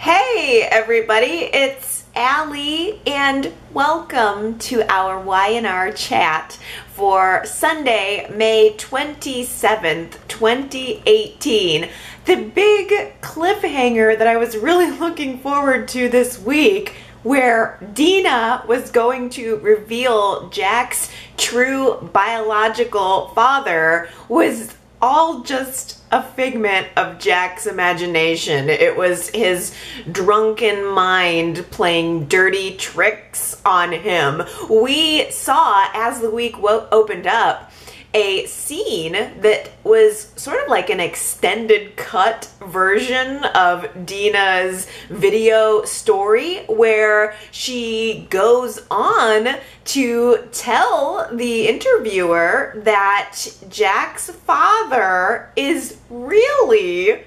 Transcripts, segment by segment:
Hey everybody, it's Allie and welcome to our Y&R Chat for Sunday, May 27th, 2018. The big cliffhanger that I was really looking forward to this week, where Dina was going to reveal Jack's true biological father, was all just a figment of Jack's imagination. It was his drunken mind playing dirty tricks on him. We saw, as the week opened up, a scene that was sort of like an extended cut version of Dina's video story, where she goes on to tell the interviewer that Jack's father is really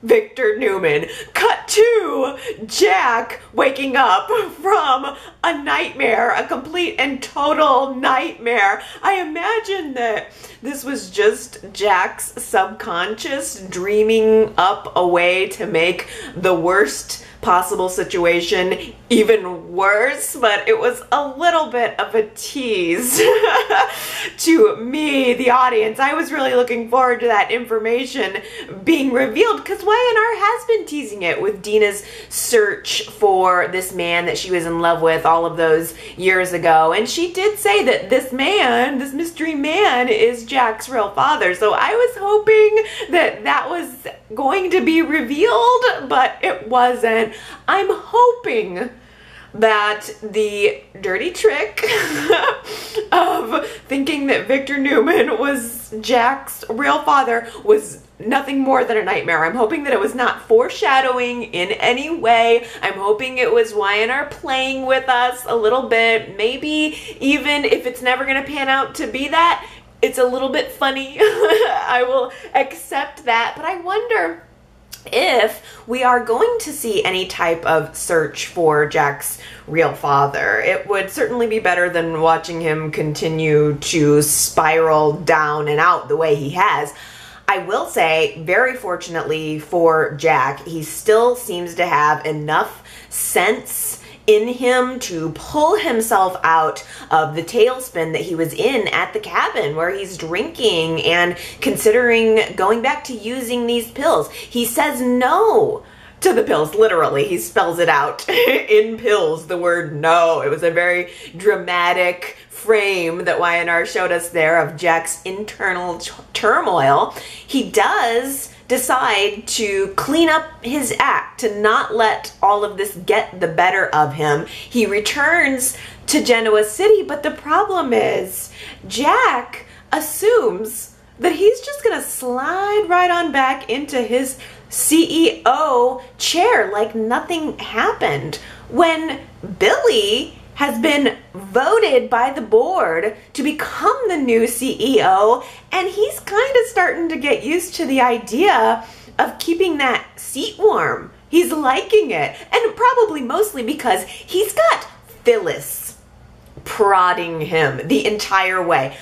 Victor Newman. Cut to Jack waking up from a nightmare, a complete and total nightmare. I imagine that this was just Jack's subconscious dreaming up a way to make the worst possible situation even worse, but it was a little bit of a tease to me, the audience. I was really looking forward to that information being revealed, because Y&R has been teasing it with Dina's search for this man that she was in love with all of those years ago, and she did say that this man, this mystery man, is Jack's real father. So I was hoping that that was going to be revealed, but it wasn't. I'm hoping that the dirty trick of thinking that Victor Newman was Jack's real father was nothing more than a nightmare. I'm hoping that it was not foreshadowing in any way. I'm hoping it was Y&R playing with us a little bit. Maybe even if it's never going to pan out to be that, it's a little bit funny. I will accept that, but I wonder if we are going to see any type of search for Jack's real father. It would certainly be better than watching him continue to spiral down and out the way he has. I will say, very fortunately for Jack, he still seems to have enough sense in him to pull himself out of the tailspin that he was in at the cabin, where he's drinking and considering going back to using these pills. He says no to the pills, literally. He spells it out in pills, the word no. It was a very dramatic frame that Y&R showed us there of Jack's internal turmoil. He does decide to clean up his act, to not let all of this get the better of him. He returns to Genoa City, but the problem is Jack assumes that he's just gonna slide right on back into his CEO chair like nothing happened, when Billy has been voted by the board to become the new CEO, and he's kind of starting to get used to the idea of keeping that seat warm. He's liking it, and probably mostly because he's got Phyllis prodding him the entire way.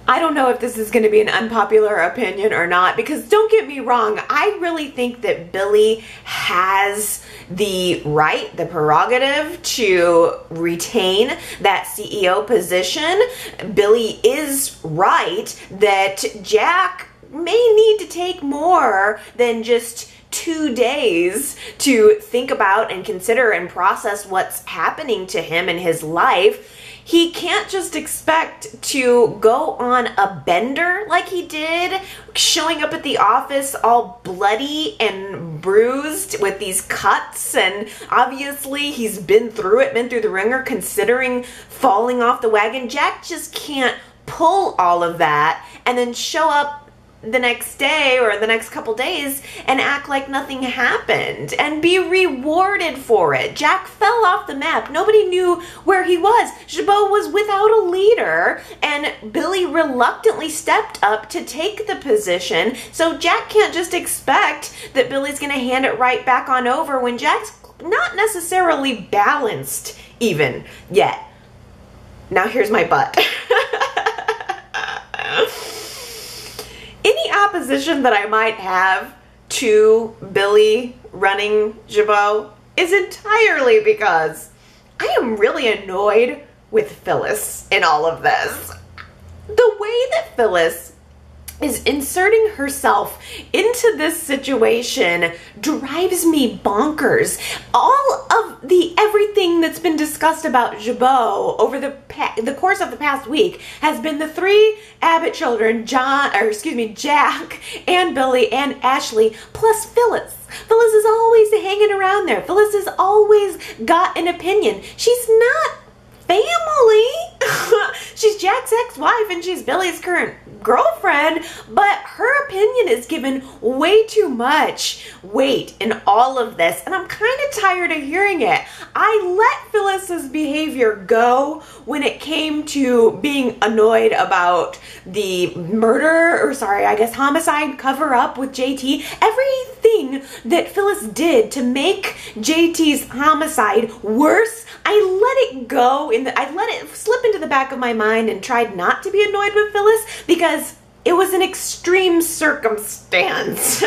I don't know if this is going to be an unpopular opinion or not, because don't get me wrong, I really think that Billy has the right, the prerogative to retain that CEO position. Billy is right that Jack may need to take more than just 2 days to think about and consider and process what's happening to him in his life. He can't just expect to go on a bender like he did, showing up at the office all bloody and bruised with these cuts, and obviously he's been through it, been through the ringer, considering falling off the wagon. Jack just can't pull all of that and then show up the next day or the next couple days and act like nothing happened and be rewarded for it. Jack fell off the map. Nobody knew where he was. Jabot was without a leader, and Billy reluctantly stepped up to take the position. So Jack can't just expect that Billy's going to hand it right back on over when Jack's not necessarily balanced even yet. Now here's my but. Any opposition that I might have to Billy running Jabot is entirely because I am really annoyed with Phyllis in all of this. The way that Phyllis is inserting herself into this situation drives me bonkers. All of the everything that's been discussed about Jabot over the course of the past week has been the three Abbott children, Jack and Billy and Ashley, plus Phyllis. Phyllis is always hanging around there. Phyllis has always got an opinion. She's not family. She's Jack's ex-wife and she's Billy's current girlfriend, but her opinion is given way too much weight in all of this, and I'm kind of tired of hearing it. I let Phyllis's behavior go when it came to being annoyed about the homicide cover-up with JT. Everything that Phyllis did to make JT's homicide worse, I let it go. I let it slip into the back of my mind and tried not to be annoyed with Phyllis because it was an extreme circumstance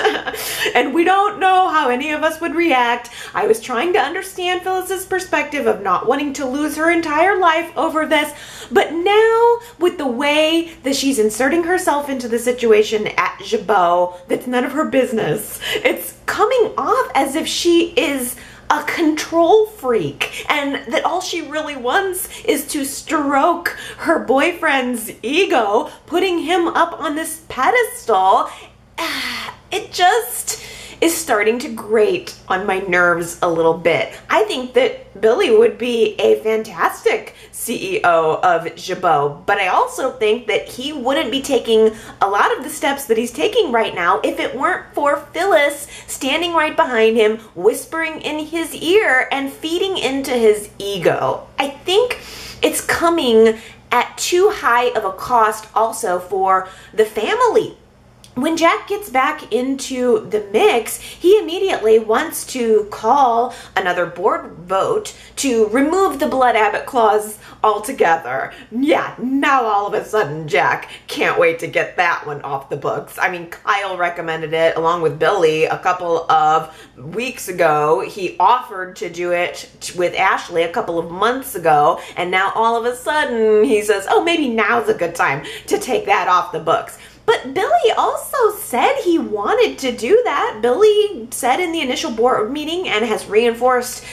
and we don't know how any of us would react. I was trying to understand Phyllis's perspective of not wanting to lose her entire life over this, but now with the way that she's inserting herself into the situation at Jabot, that's none of her business. It's coming off as if she is a control freak and that all she really wants is to stroke her boyfriend's ego, putting him up on this pedestal. It just is starting to grate on my nerves a little bit. I think that Billy would be a fantastic CEO of Jabot, but I also think that he wouldn't be taking a lot of the steps that he's taking right now if it weren't for Phyllis standing right behind him, whispering in his ear and feeding into his ego. I think it's coming at too high of a cost also for the family. When Jack gets back into the mix, he immediately wants to call another board vote to remove the Blood Abbott clause altogether. Yeah, now all of a sudden Jack can't wait to get that one off the books. I mean, Kyle recommended it along with Billy a couple of weeks ago. He offered to do it with Ashley a couple of months ago, and now all of a sudden he says, oh, maybe now's a good time to take that off the books. But Billy also said he wanted to do that. Billy said in the initial board meeting and has reinforced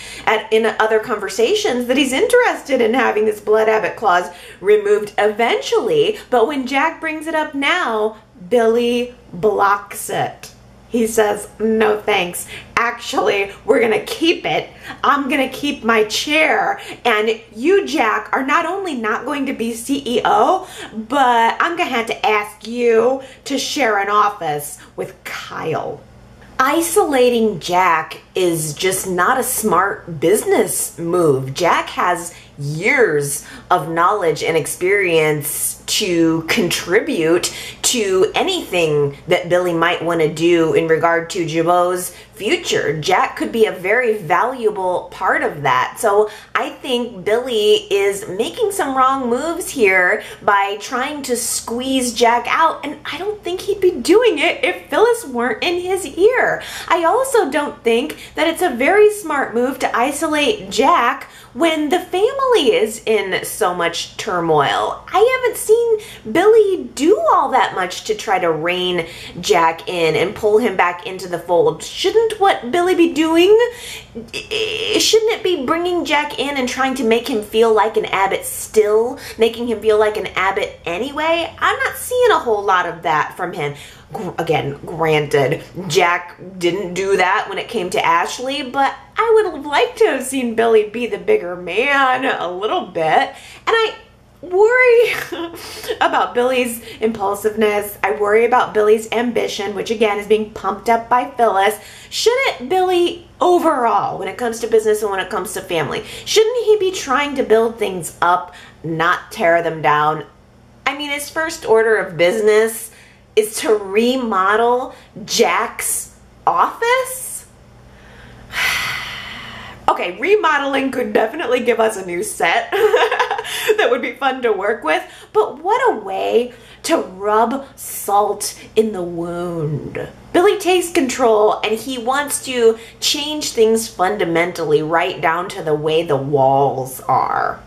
in other conversations that he's interested in having this Blood Abbott clause removed eventually. But when Jack brings it up now, Billy blocks it. He says, no thanks. Actually, we're going to keep it. I'm going to keep my chair. And you, Jack, are not only not going to be CEO, but I'm going to have to ask you to share an office with Kyle. Isolating Jack is just not a smart business move. Jack has years of knowledge and experience to contribute to anything that Billy might want to do in regard to Jabot's future. Jack could be a very valuable part of that. So I think Billy is making some wrong moves here by trying to squeeze Jack out, and I don't think he'd be doing it if Phyllis weren't in his ear. I also don't think that it's a very smart move to isolate Jack when the family is in so much turmoil. I haven't seen Billy do all that much to try to rein Jack in and pull him back into the fold. Shouldn't what Billy be doing? Shouldn't it be bringing Jack in and trying to make him feel like an Abbott still? Making him feel like an Abbott anyway? I'm not seeing a whole lot of that from him. Again, granted, Jack didn't do that when it came to Ashley, but I would have liked to have seen Billy be the bigger man a little bit. And I worry about Billy's impulsiveness. I worry about Billy's ambition, which again is being pumped up by Phyllis. Shouldn't Billy overall, when it comes to business and when it comes to family, shouldn't he be trying to build things up, not tear them down? I mean, his first order of business is to remodel Jack's office? Okay, remodeling could definitely give us a new set that would be fun to work with, but what a way to rub salt in the wound. Billy takes control and he wants to change things fundamentally, right down to the way the walls are.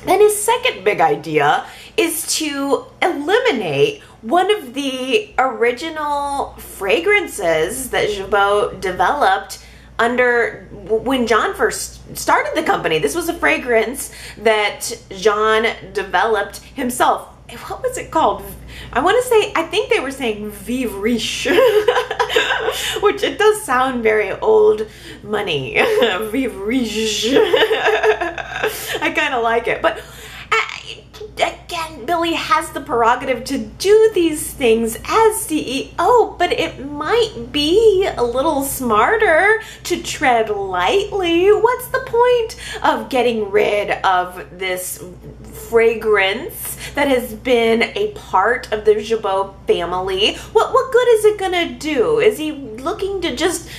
Then his second big idea is to eliminate one of the original fragrances that Jabot developed when John first started the company. This was a fragrance that John developed himself. What was it called? I think they were saying Vive Riche, which it does sound very old money. Vive Riche. I kind of like it. But again, Billy has the prerogative to do these things as CEO, but it might be a little smarter to tread lightly. What's the point of getting rid of this fragrance that has been a part of the Jabot family? What good is it gonna do? Is he looking to just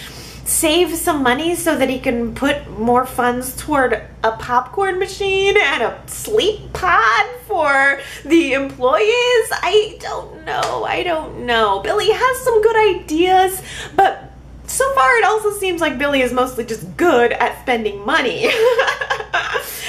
save some money so that he can put more funds toward a popcorn machine and a sleep pod for the employees? I don't know. Billy has some good ideas, but so far it also seems like Billy is mostly just good at spending money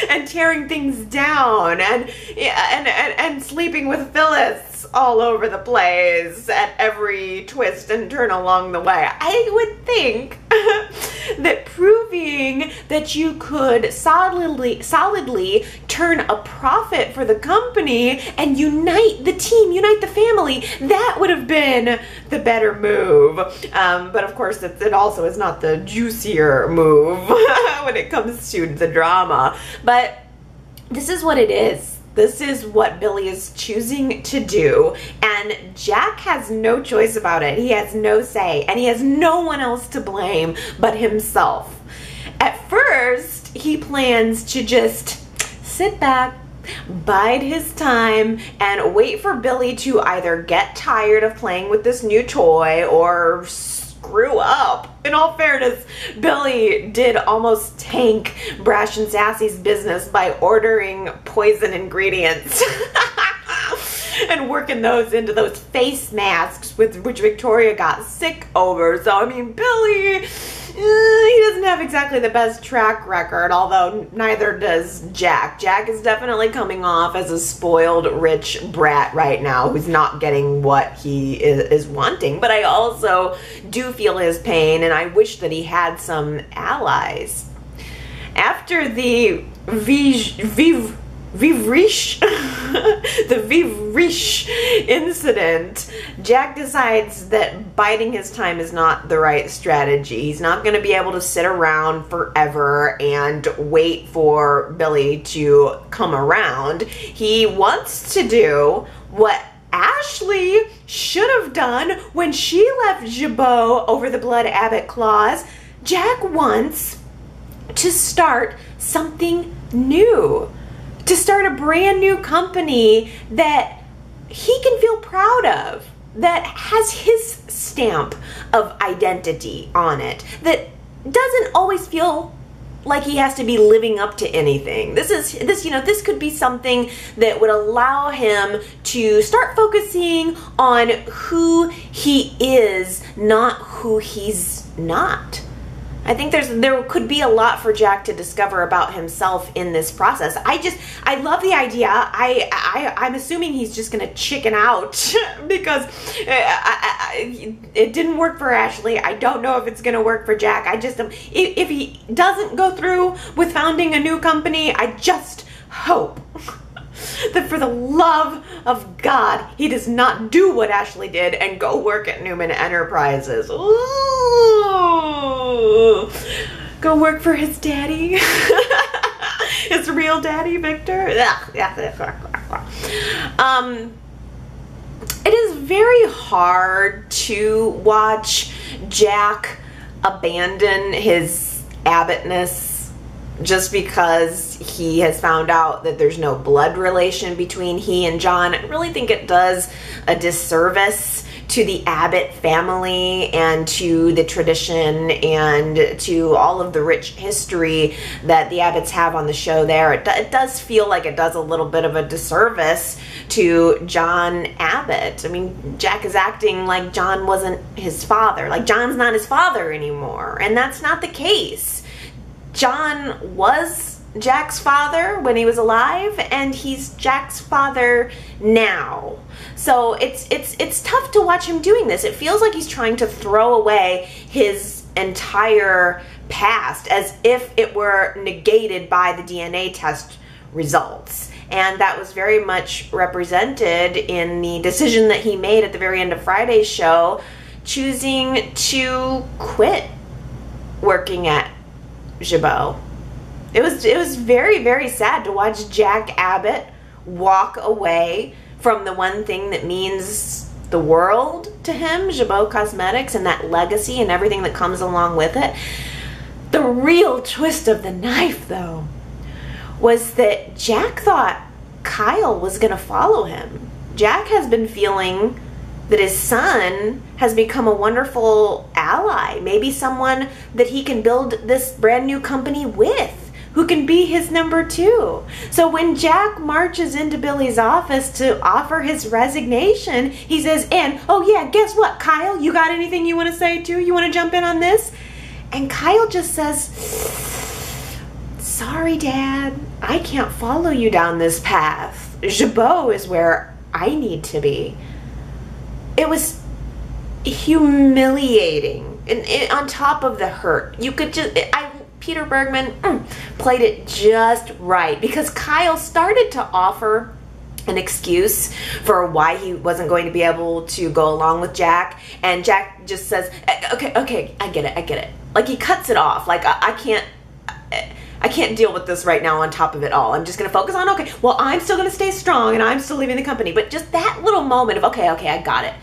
and tearing things down and sleeping with Phyllis all over the place at every twist and turn along the way. I would think that proving that you could solidly turn a profit for the company and unite the team, unite the family, that would have been the better move. But of course, it also is not the juicier move when it comes to the drama. But this is what it is. This is what Billy is choosing to do, and Jack has no choice about it. He has no say, and he has no one else to blame but himself. At first, he plans to just sit back, bide his time, and wait for Billy to either get tired of playing with this new toy or screw up. In all fairness, Billy did almost tank Brash and Sassy's business by ordering poison ingredients and working those into those face masks with which Victoria got sick over. So I mean, Billy, he doesn't have exactly the best track record, although neither does Jack. Jack is definitely coming off as a spoiled rich brat right now who's not getting what he is wanting. But I also do feel his pain, and I wish that he had some allies. After the Vive Riche incident, Jack decides that biding his time is not the right strategy. He's not going to be able to sit around forever and wait for Billy to come around. He wants to do what Ashley should have done when she left Jabot over the Blood Abbott clause. Jack wants to start something new, to start a brand new company that he can feel proud of, that has his stamp of identity on it, that doesn't always feel like he has to be living up to anything. This could be something that would allow him to start focusing on who he is, not who he's not. I think there could be a lot for Jack to discover about himself in this process. I love the idea. I'm assuming he's just gonna chicken out because it didn't work for Ashley. I don't know if it's gonna work for Jack. If he doesn't go through with founding a new company, I just hope that for the love of God, he does not do what Ashley did and go work at Newman Enterprises. Ooh. Go work for his daddy. His real daddy, Victor. It is very hard to watch Jack abandon his Abbottness just because he has found out that there's no blood relation between he and John. I really think it does a disservice to the Abbott family and to the tradition and to all of the rich history that the Abbotts have on the show there. It does feel like it does a little bit of a disservice to John Abbott. I mean, Jack is acting like John wasn't his father, like John's not his father anymore, and that's not the case. John was Jack's father when he was alive, and he's Jack's father now. So it's tough to watch him doing this. It feels like he's trying to throw away his entire past as if it were negated by the DNA test results. And that was very much represented in the decision that he made at the very end of Friday's show, choosing to quit working at Jabot. It was very, very sad to watch Jack Abbott walk away from the one thing that means the world to him, Jabot Cosmetics, and that legacy and everything that comes along with it. The real twist of the knife, though, was that Jack thought Kyle was going to follow him. Jack has been feeling that his son has become a wonderful ally, maybe someone that he can build this brand new company with, who can be his number two. So when Jack marches into Billy's office to offer his resignation, he says, and, oh yeah, guess what, Kyle? You got anything you want to say too? You want to jump in on this? And Kyle just says, sorry, Dad, I can't follow you down this path. Jabot is where I need to be. It was humiliating. And on top of the hurt, you could just, Peter Bergmann played it just right, because Kyle started to offer an excuse for why he wasn't going to be able to go along with Jack, and Jack just says, okay, I get it. Like, he cuts it off. Like, I can't deal with this right now on top of it all. I'm just going to focus on, okay, well, I'm still going to stay strong and I'm still leaving the company. But just that little moment of, okay, I got it.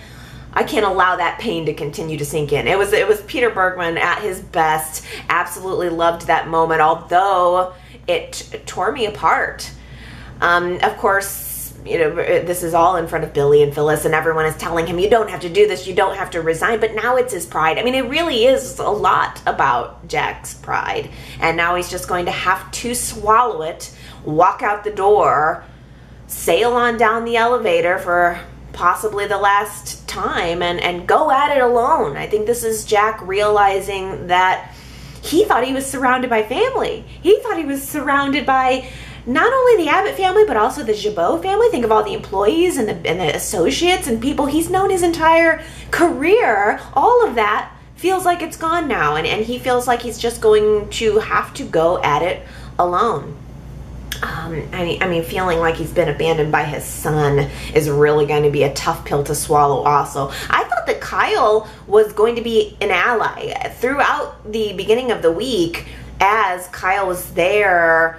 I can't allow that pain to continue to sink in. It was Peter Bergmann at his best. Absolutely loved that moment, although it tore me apart. Of course, you know, this is all in front of Billy and Phyllis, and everyone is telling him, you don't have to do this, you don't have to resign. But now it's his pride. I mean, it really is a lot about Jack's pride. And now he's just going to have to swallow it, walk out the door, sail on down the elevator for possibly the last time, and go at it alone. I think this is Jack realizing that he thought he was surrounded by family. He thought he was surrounded by not only the Abbott family, but also the Jabot family. Think of all the employees and the associates and people he's known his entire career. All of that feels like it's gone now, and he feels like he's just going to have to go at it alone. I mean, feeling like he's been abandoned by his son is really going to be a tough pill to swallow also. I thought that Kyle was going to be an ally throughout the beginning of the week, as Kyle was there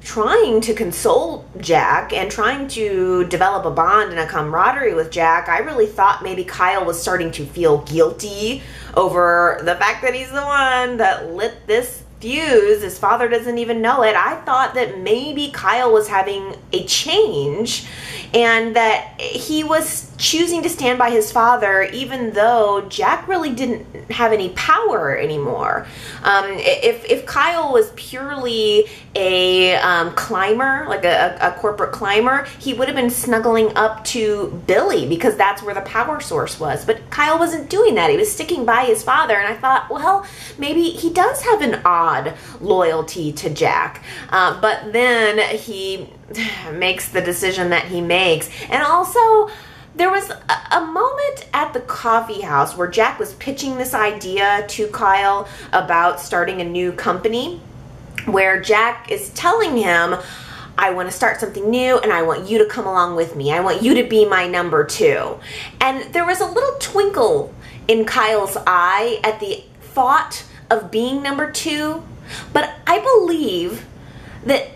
trying to console Jack and trying to develop a bond and a camaraderie with Jack. I really thought maybe Kyle was starting to feel guilty over the fact that he's the one that lit this fuse. His father doesn't even know it. I thought that maybe Kyle was having a change and that he was choosing to stand by his father, even though Jack really didn't have any power anymore. If Kyle was purely a climber, like a corporate climber, he would have been snuggling up to Billy because that's where the power source was. But Kyle wasn't doing that. He was sticking by his father, and I thought, well, maybe he does have an odd loyalty to Jack. But then he makes the decision that he makes. And also, there was a moment at the coffee house where Jack was pitching this idea to Kyle about starting a new company, where Jack is telling him, I want to start something new and I want you to come along with me. I want you to be my number two. And there was a little twinkle in Kyle's eye at the thought of being number two. But I believe that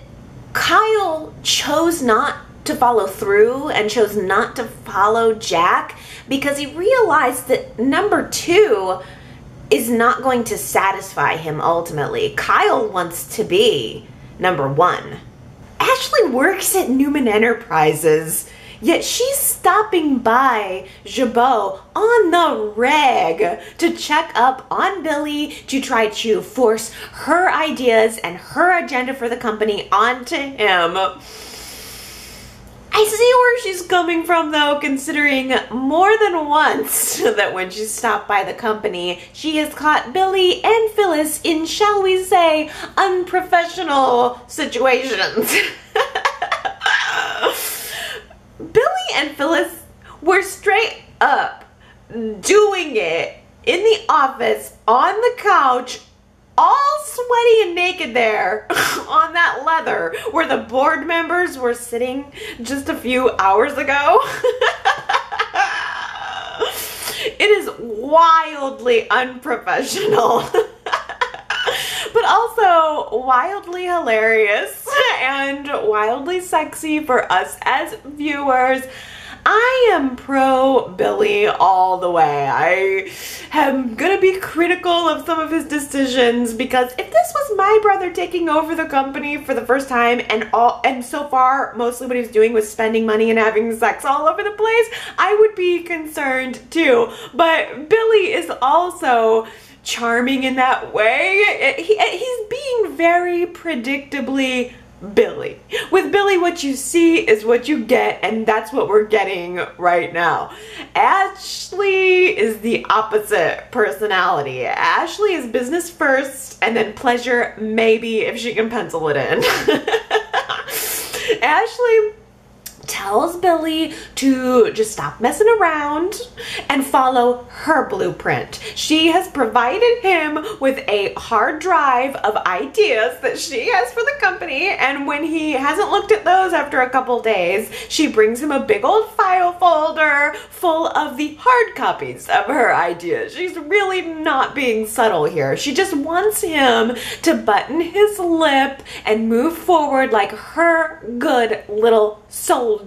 Kyle chose not to follow through and chose not to follow Jack because he realized that number two is not going to satisfy him ultimately. Kyle wants to be number one. Ashley works at Newman Enterprises. Yet she's stopping by Jabot on the reg to check up on Billy, to try to force her ideas and her agenda for the company onto him. I see where she's coming from, though, considering more than once that when she stopped by the company, she has caught Billy and Phyllis in, shall we say, unprofessional situations. Billy and Phyllis were straight up doing it in the office, on the couch, all sweaty and naked there on that leather where the board members were sitting just a few hours ago. It is wildly unprofessional, but also wildly hilarious and wildly sexy for us as viewers. I am pro Billy all the way. I am gonna be critical of some of his decisions, because if this was my brother taking over the company for the first time, and so far mostly what he was doing was spending money and having sex all over the place, I would be concerned too. But Billy is also charming in that way. He's being very predictably Billy. With Billy, what you see is what you get, and that's what we're getting right now. Ashley is the opposite personality. Ashley is business first, and then pleasure maybe if she can pencil it in. Ashley tells Billy to just stop messing around and follow her blueprint. She has provided him with a hard drive of ideas that she has for the company, and when he hasn't looked at those after a couple days, she brings him a big old file folder full of the hard copies of her ideas. She's really not being subtle here. She just wants him to button his lip and move forward like her good little soldier.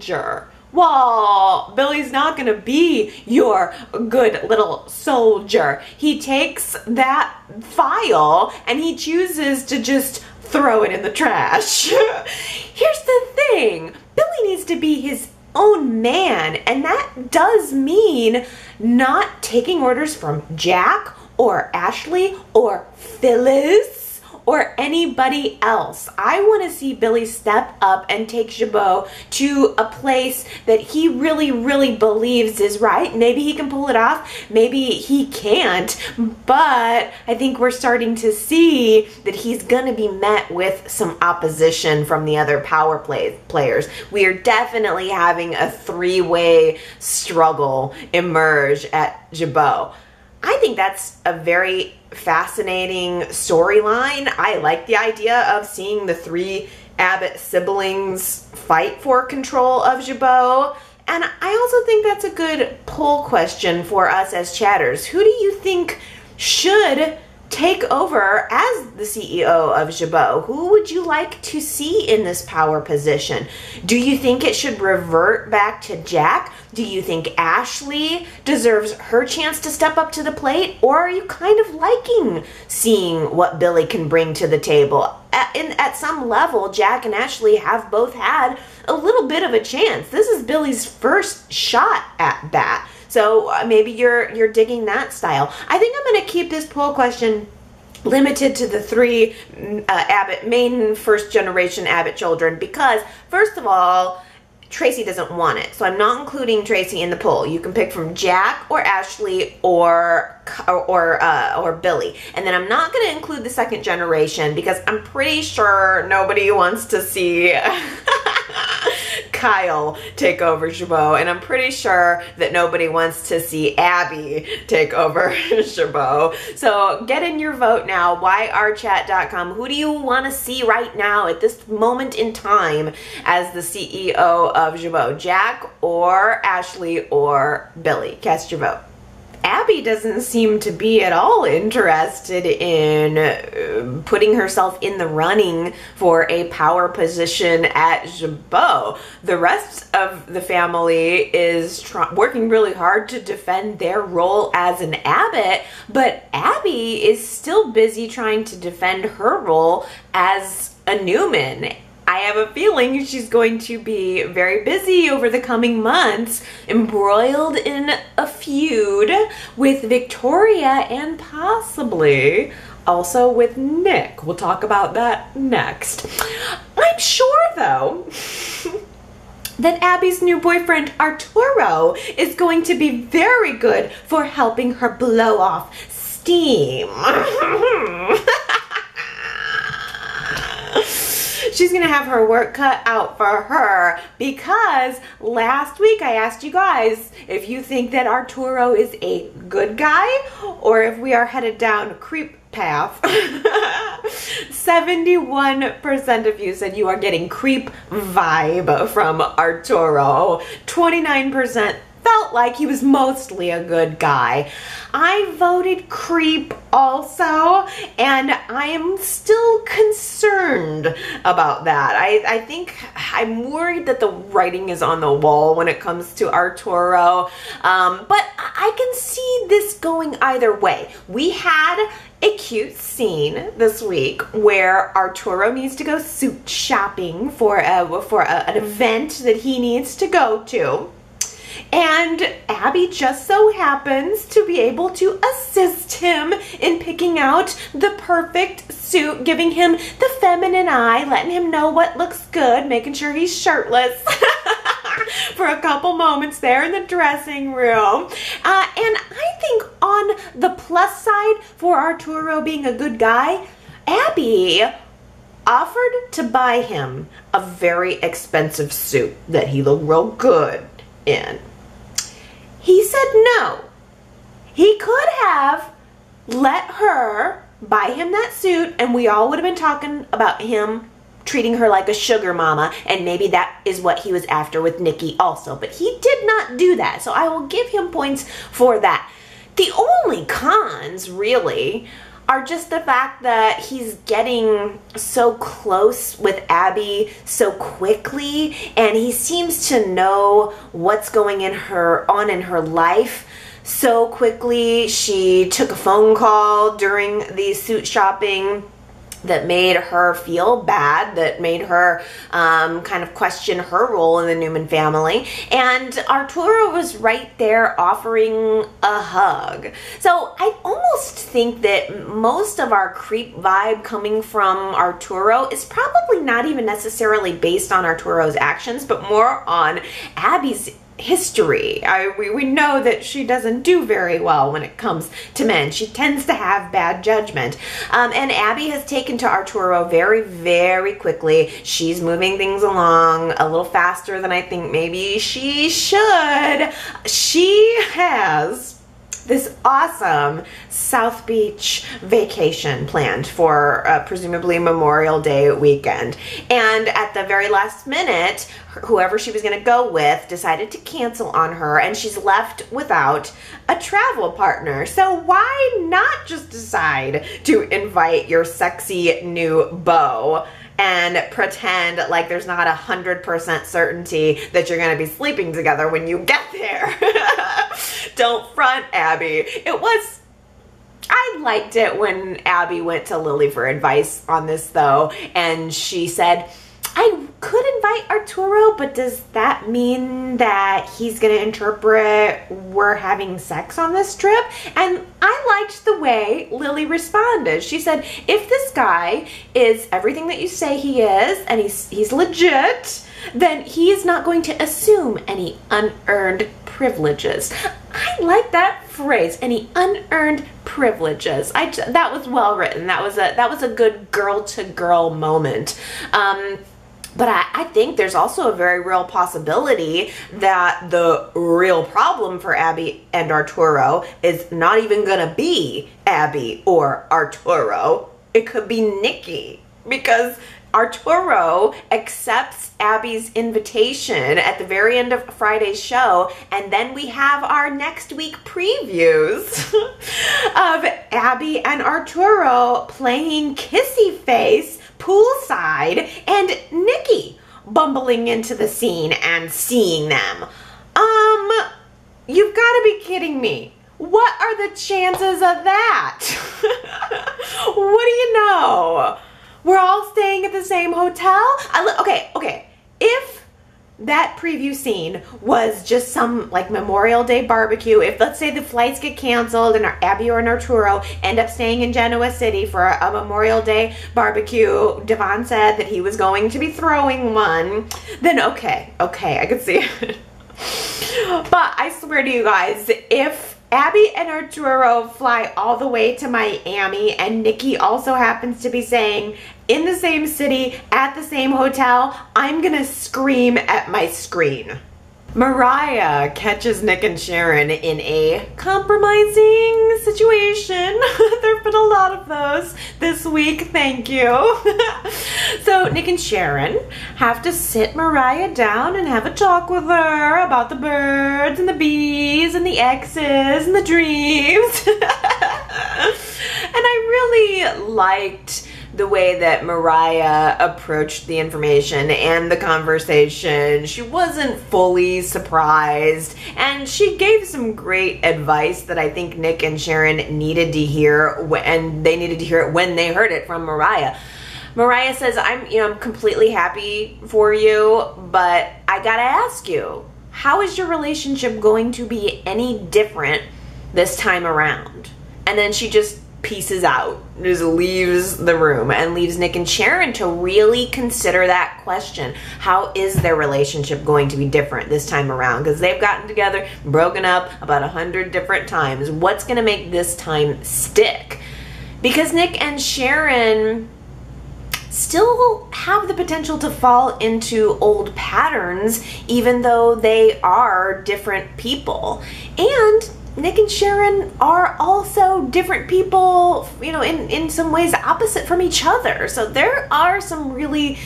Well, Billy's not gonna be your good little soldier. He takes that file and he chooses to just throw it in the trash. Here's the thing. Billy needs to be his own man, and that does mean not taking orders from Jack or Ashley or Phyllis or anybody else. I want to see Billy step up and take Jabot to a place that he really, really believes is right. Maybe he can pull it off, maybe he can't, but I think we're starting to see that he's going to be met with some opposition from the other power players. We are definitely having a three-way struggle emerge at Jabot. I think that's a very fascinating storyline. I like the idea of seeing the three Abbott siblings fight for control of Jabot. And I also think that's a good poll question for us as chatters. Who do you think should take over as the CEO of Jabot? Who would you like to see in this power position? Do you think it should revert back to Jack? Do you think Ashley deserves her chance to step up to the plate? Or are you kind of liking seeing what Billy can bring to the table? At some level, Jack and Ashley have both had a little bit of a chance. This is Billy's first shot at bat. So maybe you're digging that style. I think I'm going to keep this poll question limited to the three main first generation Abbott children, because first of all, Tracy doesn't want it. So I'm not including Tracy in the poll. You can pick from Jack or Ashley or Billy. And then I'm not going to include the second generation because I'm pretty sure nobody wants to see Kyle take over Jabot, and I'm pretty sure that nobody wants to see Abby take over Jabot. So get in your vote now, yrchat.com. Who do you want to see right now at this moment in time as the CEO of Jabot? Jack or Ashley or Billy? Cast your vote. Abby doesn't seem to be at all interested in putting herself in the running for a power position at Jabot. The rest of the family is working really hard to defend their role as an Abbott, but Abby is still busy trying to defend her role as a Newman. I have a feeling she's going to be very busy over the coming months, embroiled in a feud with Victoria and possibly also with Nick. We'll talk about that next. I'm sure, though, that Abby's new boyfriend, Arturo, is going to be very good for helping her blow off steam. She's gonna have her work cut out for her, because last week I asked you guys if you think that Arturo is a good guy or if we are headed down a creep path. 71% of you said you are getting creep vibe from Arturo. 29% felt like he was mostly a good guy. I voted creep also, and I am still concerned about that. I think I'm worried that the writing is on the wall when it comes to Arturo, but I can see this going either way. We had a cute scene this week where Arturo needs to go suit shopping for an event that he needs to go to. And Abby just so happens to be able to assist him in picking out the perfect suit, giving him the feminine eye, letting him know what looks good, making sure he's shirtless for a couple moments there in the dressing room. And I think on the plus side for Arturo being a good guy, Abby offered to buy him a very expensive suit that he looked real good in. He said no. He could have let her buy him that suit, and we all would have been talking about him treating her like a sugar mama, and maybe that is what he was after with Nikki also. But he did not do that, so I will give him points for that. The only cons, really, are just the fact that he's getting so close with Abby so quickly, and he seems to know what's going on in her life so quickly. She took a phone call during the suit shopping that made her feel bad, that made her kind of question her role in the Newman family. And Arturo was right there offering a hug. So I almost think that most of our creep vibe coming from Arturo is probably not even necessarily based on Arturo's actions, but more on Abby's history. We know that she doesn't do very well when it comes to men. She tends to have bad judgment. And Abby has taken to Arturo very, very quickly. She's moving things along a little faster than I think maybe she should. She has this awesome South Beach vacation planned for presumably Memorial Day weekend. And at the very last minute, whoever she was going to go with decided to cancel on her, and she's left without a travel partner. So why not just decide to invite your sexy new beau and pretend like there's not 100% certainty that you're going to be sleeping together when you get there? Don't front, Abby. I liked it when Abby went to Lily for advice on this, though, and she said, I could invite Arturo, but does that mean that he's going to interpret we're having sex on this trip? And I liked the way Lily responded. She said, if this guy is everything that you say he is, and he's legit, then he is not going to assume any unearned privileges. I like that phrase, any unearned privileges. That was well written. That was a good girl-to-girl moment. But I think there's also a very real possibility that the real problem for Abby and Arturo is not even gonna be Abby or Arturo. It could be Nikki, because Arturo accepts Abby's invitation at the very end of Friday's show, and then we have our next week previews of Abby and Arturo playing kissy face poolside, and Nikki bumbling into the scene and seeing them. You've got to be kidding me. What are the chances of that? What do you know? we're all staying at the same hotel. Okay. If that preview scene was just some like Memorial Day barbecue, if let's say the flights get canceled and Abby and Arturo end up staying in Genoa City for a Memorial Day barbecue, Devon said that he was going to be throwing one, then okay, I could see it. But I swear to you guys, if Abby and Arturo fly all the way to Miami and Nikki also happens to be staying in the same city at the same hotel, I'm gonna scream at my screen. Mariah catches Nick and Sharon in a compromising situation. There've been a lot of those this week, thank you. So Nick and Sharon have to sit Mariah down and have a talk with her about the birds and the bees and the exes and the dreams. And I really liked the way that Mariah approached the information and the conversation. She wasn't fully surprised, and she gave some great advice that I think Nick and Sharon needed to hear, and they needed to hear it when they heard it from Mariah. Mariah says, I'm completely happy for you, but I gotta ask you, how is your relationship going to be any different this time around? And then she just pieces out, just leaves the room and leaves Nick and Sharon to really consider that question. How is their relationship going to be different this time around? Because they've gotten together, broken up about 100 different times. What's going to make this time stick? Because Nick and Sharon still have the potential to fall into old patterns, even though they are different people. And Nick and Sharon are also different people, in some ways opposite from each other. So there are some really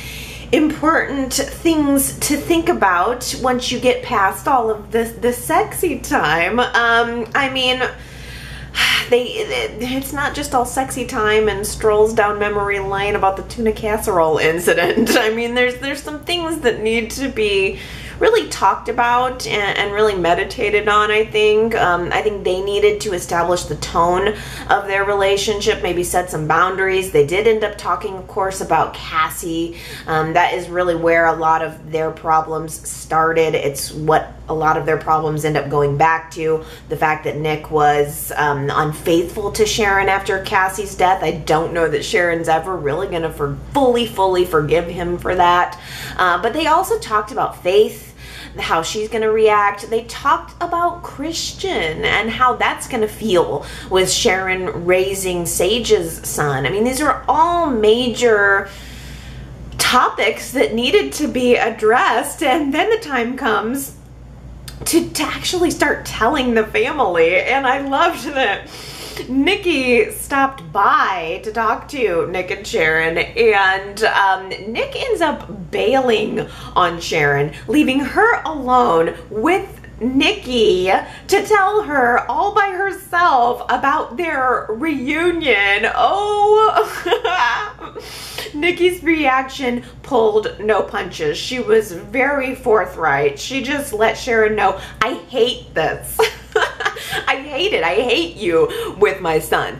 important things to think about once you get past all of the sexy time. It's not just all sexy time and strolls down memory lane about the tuna casserole incident. I mean, there's some things that need to be really talked about and really meditated on, I think. I think they needed to establish the tone of their relationship, maybe set some boundaries. They did end up talking, of course, about Cassie. That is really where a lot of their problems started. It's what a lot of their problems end up going back to. The fact that Nick was unfaithful to Sharon after Cassie's death. I don't know that Sharon's ever really going to fully forgive him for that. But they also talked about faith, how she's going to react. They talked about Christian and how that's going to feel with Sharon raising Sage's son. I mean, these are all major topics that needed to be addressed, and then the time comes to actually start telling the family. And I loved that Nikki stopped by to talk to Nick and Sharon, and Nick ends up bailing on Sharon, leaving her alone with Nikki to tell her all by herself about their reunion. Oh, Nikki's reaction pulled no punches. She was very forthright. She just let Sharon know, I hate this. I hate it. I hate you with my son.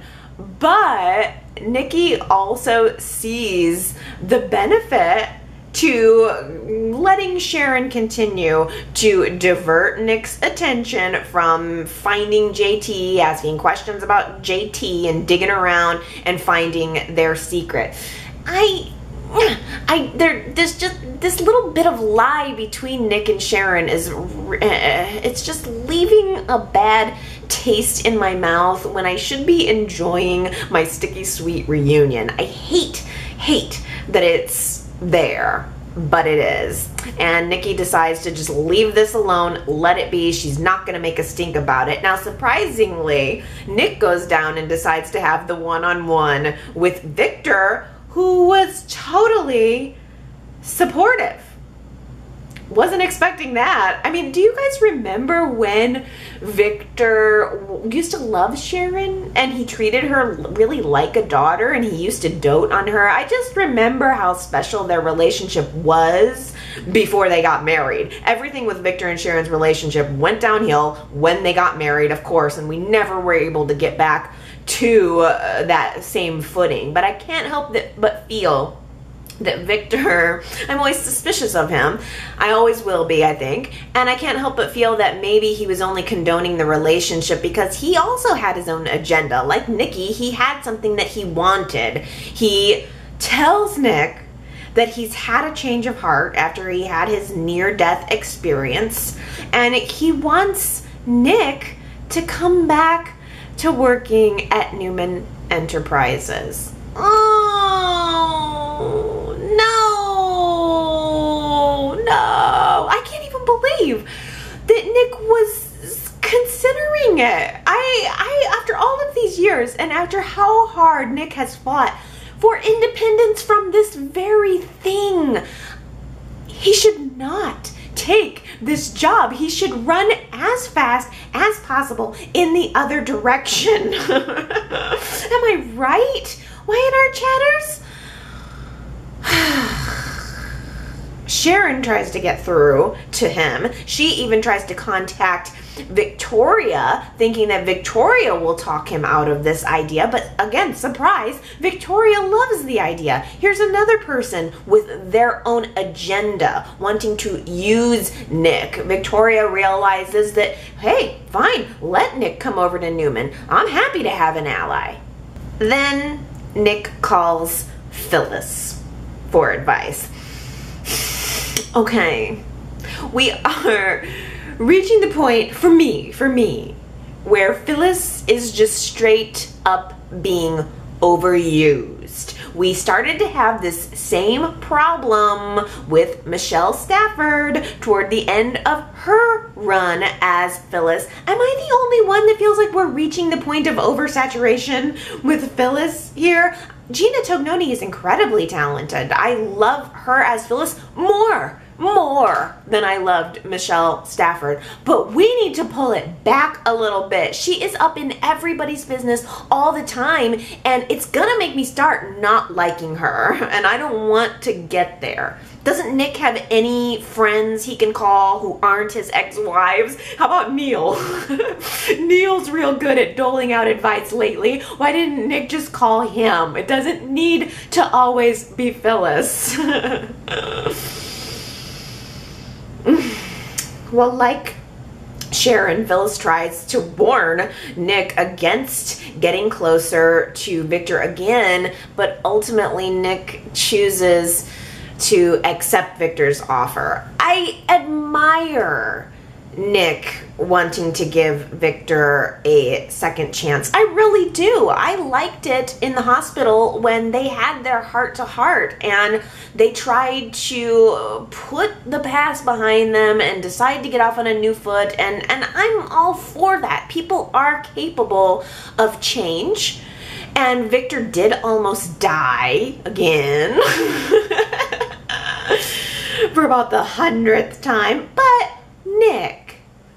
But Nikki also sees the benefit to letting Sharon continue to divert Nick's attention from finding JT, asking questions about JT and digging around and finding their secret. There's just this little bit of lie between Nick and Sharon it's just leaving a bad taste in my mouth when I should be enjoying my sticky sweet reunion. I hate that it's there, but it is. And Nikki decides to just leave this alone, let it be. She's not going to make a stink about it. Now, surprisingly, Nick goes down and decides to have the one-on-one with Victor, who was totally supportive. Wasn't expecting that. I mean, do you guys remember when Victor used to love Sharon and he treated her really like a daughter and he used to dote on her? I just remember how special their relationship was before they got married. Everything with Victor and Sharon's relationship went downhill when they got married, of course, and we never were able to get back to that same footing. But I can't help but feel that Victor, I'm always suspicious of him. I always will be, I think. And I can't help but feel that maybe he was only condoning the relationship because he also had his own agenda. Like Nikki, he had something that he wanted. He tells Nick that he's had a change of heart after he had his near-death experience, and he wants Nick to come back to working at Newman Enterprises. Oh, no, I can't even believe that Nick was considering it. I after all of these years and after how hard Nick has fought for independence from this very thing, he should not take this job. He should run as fast as possible in the other direction. Am I right, Y&R Chatters? Sharon tries to get through to him. She even tries to contact Victoria, thinking that Victoria will talk him out of this idea. But again, surprise, Victoria loves the idea. Here's another person with their own agenda, wanting to use Nick. Victoria realizes that, hey, fine, let Nick come over to Newman. I'm happy to have an ally. Then Nick calls Phyllis for advice. Okay, we are reaching the point for me, where Phyllis is just straight up being overused. We started to have this same problem with Michelle Stafford toward the end of her run as Phyllis. Am I the only one that feels like we're reaching the point of oversaturation with Phyllis here? Gina Tognoni is incredibly talented. I love her as Phyllis more than I loved Michelle Stafford. But we need to pull it back a little bit. She is up in everybody's business all the time, and it's gonna make me start not liking her, and I don't want to get there. Doesn't Nick have any friends he can call who aren't his ex-wives? How about Neil? Neil's real good at doling out advice lately. Why didn't Nick just call him? It doesn't need to always be Phyllis. Well, like Sharon, Phyllis tries to warn Nick against getting closer to Victor again, but ultimately Nick chooses to accept Victor's offer. I admire Nick wanting to give Victor a second chance. I really do. I liked it in the hospital when they had their heart-to-heart and they tried to put the past behind them and decide to get off on a new foot, and I'm all for that. People are capable of change, and Victor did almost die again for about the 100th time, but Nick,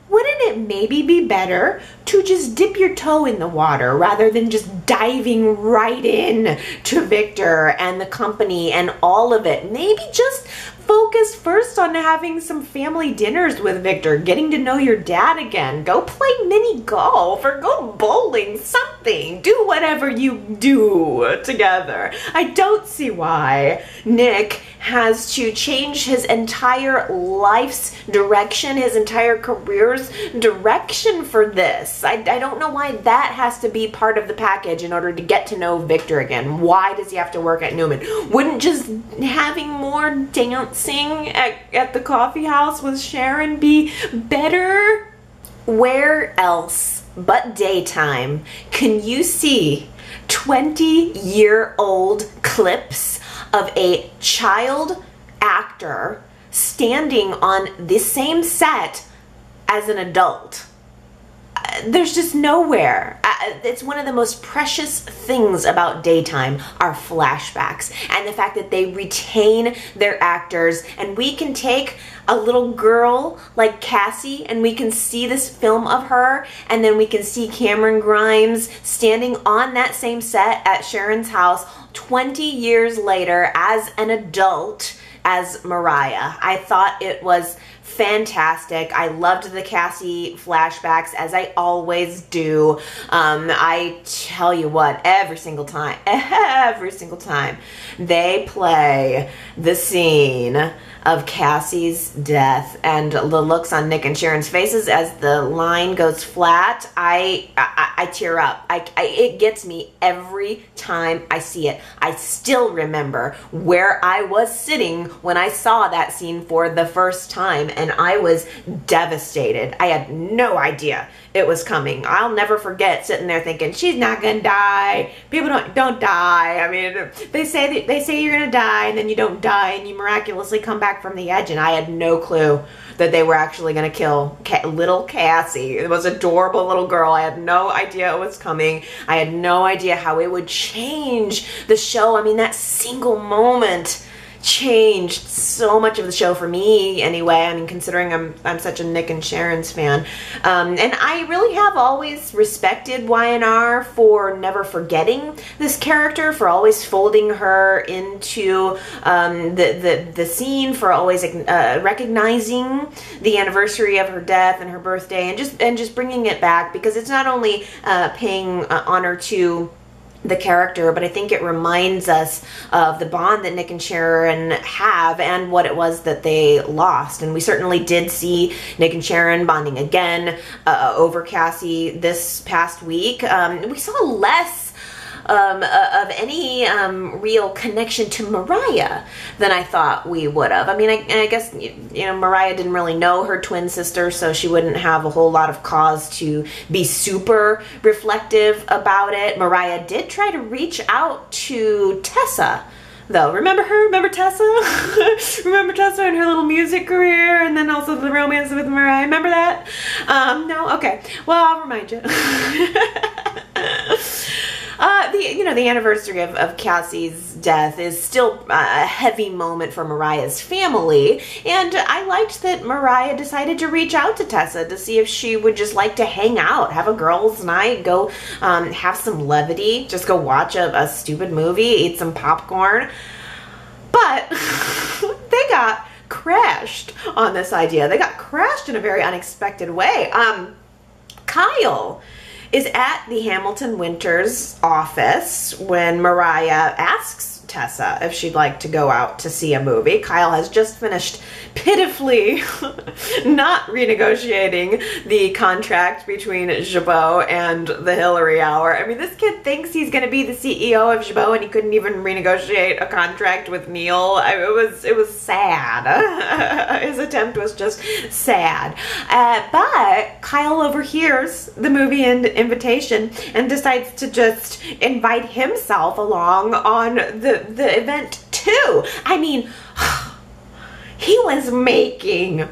wouldn't it maybe be better to just dip your toe in the water rather than just diving right in to Victor and the company and all of it? Maybe just focus first on having some family dinners with Victor, getting to know your dad again. Go play mini golf or go bowling, something. Do whatever you do together. I don't see why Nick has to change his entire life's direction, his entire career's direction for this. I don't know why that has to be part of the package in order to get to know Victor again. Why does he have to work at Newman? Wouldn't just having more dancing at the coffee house with Sharon be better? Where else but daytime can you see 20-year-old clips of a child actor standing on the same set as an adult? There's just nowhere. It's one of the most precious things about daytime are flashbacks and the fact that they retain their actors, and we can take a little girl like Cassie and we can see this film of her, and then we can see Cameron Grimes standing on that same set at Sharon's house 20 years later as an adult as Mariah. I thought it was fantastic. I loved the Cassie flashbacks, as I always do. I tell you what, every single time they play the scene of Cassie's death and the looks on Nick and Sharon's faces as the line goes flat, I tear up. It gets me every time I see it. I still remember where I was sitting when I saw that scene for the first time, and I was devastated. I had no idea it was coming. I'll never forget sitting there thinking, she's not gonna die. People don't die. I mean, they say you're gonna die, and then you don't die, and you miraculously come back from the edge. And I had no clue that they were actually gonna kill little Cassie. It was an adorable little girl. I had no idea it was coming. I had no idea how it would change the show. I mean, that single moment changed so much of the show for me anyway. I mean, considering I'm such a Nick and Sharon's fan. And I really have always respected Y&R for never forgetting this character, for always folding her into the scene, for always recognizing the anniversary of her death and her birthday, and just bringing it back, because it's not only paying honor to the character, but I think it reminds us of the bond that Nick and Sharon have and what it was that they lost. And we certainly did see Nick and Sharon bonding again over Cassie this past week. We saw less of any real connection to Mariah than I thought we would have. I mean, I guess, you know, Mariah didn't really know her twin sister, so she wouldn't have a whole lot of cause to be super reflective about it. Mariah did try to reach out to Tessa, though. Remember her? Remember Tessa? Remember Tessa and her little music career, and then also the romance with Mariah? Remember that? No? Okay. Well, I'll remind you. The anniversary of Cassie's death is still a heavy moment for Mariah's family, and I liked that Mariah decided to reach out to Tessa to see if she would just like to hang out, have a girls' night, go have some levity, just go watch a stupid movie, eat some popcorn. But they got crashed on this idea. They got crashed in a very unexpected way. Kyle is at the Hamilton Winters office when Mariah asks Tessa if she'd like to go out to see a movie. Kyle has just finished pitifully not renegotiating the contract between Jabot and the Hillary Hour. I mean, this kid thinks he's going to be the CEO of Jabot, and he couldn't even renegotiate a contract with Neil. It was sad. His attempt was just sad. But Kyle overhears the movie and invitation and decides to just invite himself along on the event too. I mean, he was making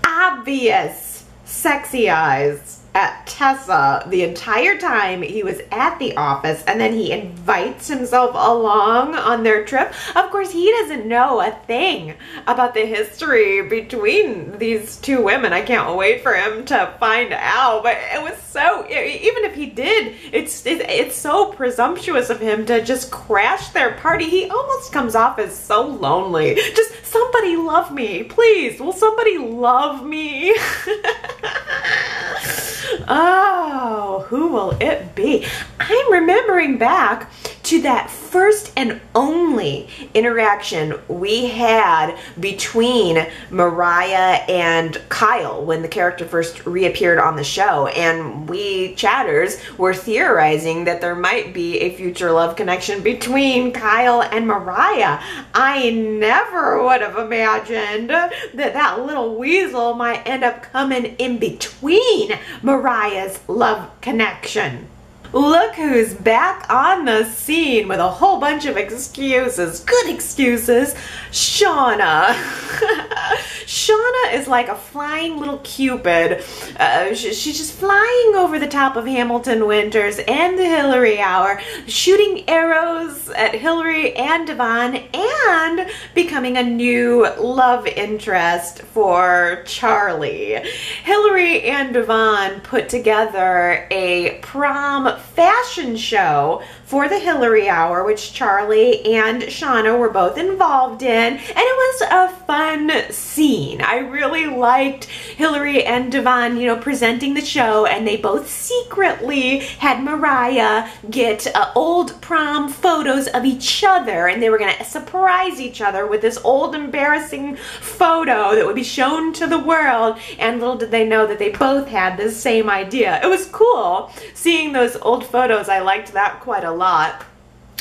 obvious sexy eyes at Tessa the entire time he was at the office, and then he invites himself along on their trip. Of course, he doesn't know a thing about the history between these two women. I can't wait for him to find out. But it was so, even if he did, it's so presumptuous of him to just crash their party. He almost comes off as so lonely. Just, somebody love me, please. Will somebody love me? Oh, who will it be? I'm remembering back to that first and only interaction we had between Mariah and Kyle when the character first reappeared on the show, and we chatters were theorizing that there might be a future love connection between Kyle and Mariah. I never would have imagined that little weasel might end up coming in between Mariah's love connection. Look who's back on the scene with a whole bunch of excuses. Good excuses. Shauna. Shauna is like a flying little Cupid. She's just flying over the top of Hamilton Winters and the Hillary Hour, shooting arrows at Hilary and Devon, and becoming a new love interest for Charlie. Hilary and Devon put together a prom fashion show for the Hillary Hour, which Charlie and Shauna were both involved in, and it was a fun scene. I really liked Hilary and Devon, presenting the show, and they both secretly had Mariah get old prom photos of each other, and they were going to surprise each other with this old embarrassing photo that would be shown to the world, and little did they know that they both had the same idea. It was cool seeing those old photos. I liked that quite a lot.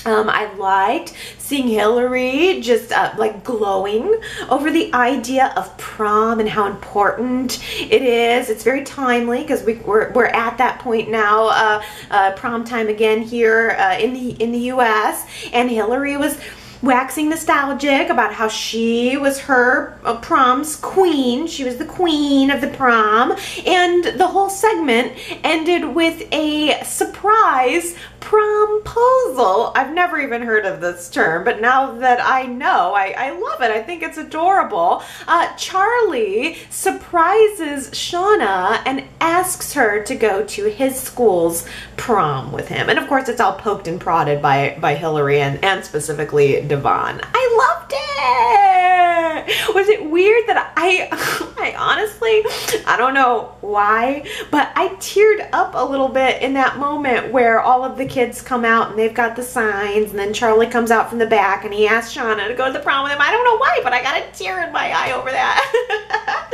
I liked seeing Hilary just like glowing over the idea of prom and how important it is. It's very timely because we're at that point now, prom time again here in the U.S. And Hilary was waxing nostalgic about how she was her prom's queen. She was the queen of the prom, and the whole segment ended with a surprise prom-posal. I've never even heard of this term, but now that I know, I love it. I think it's adorable. Charlie surprises Shauna and asks her to go to his school's prom with him. And of course, it's all poked and prodded by Hilary and specifically Devon. I loved it! Was it weird that I honestly, I don't know why, but I teared up a little bit in that moment where all of the kids come out and they've got the signs, and then Charlie comes out from the back and he asks Shauna to go to the prom with him. I don't know why, but I got a tear in my eye over that.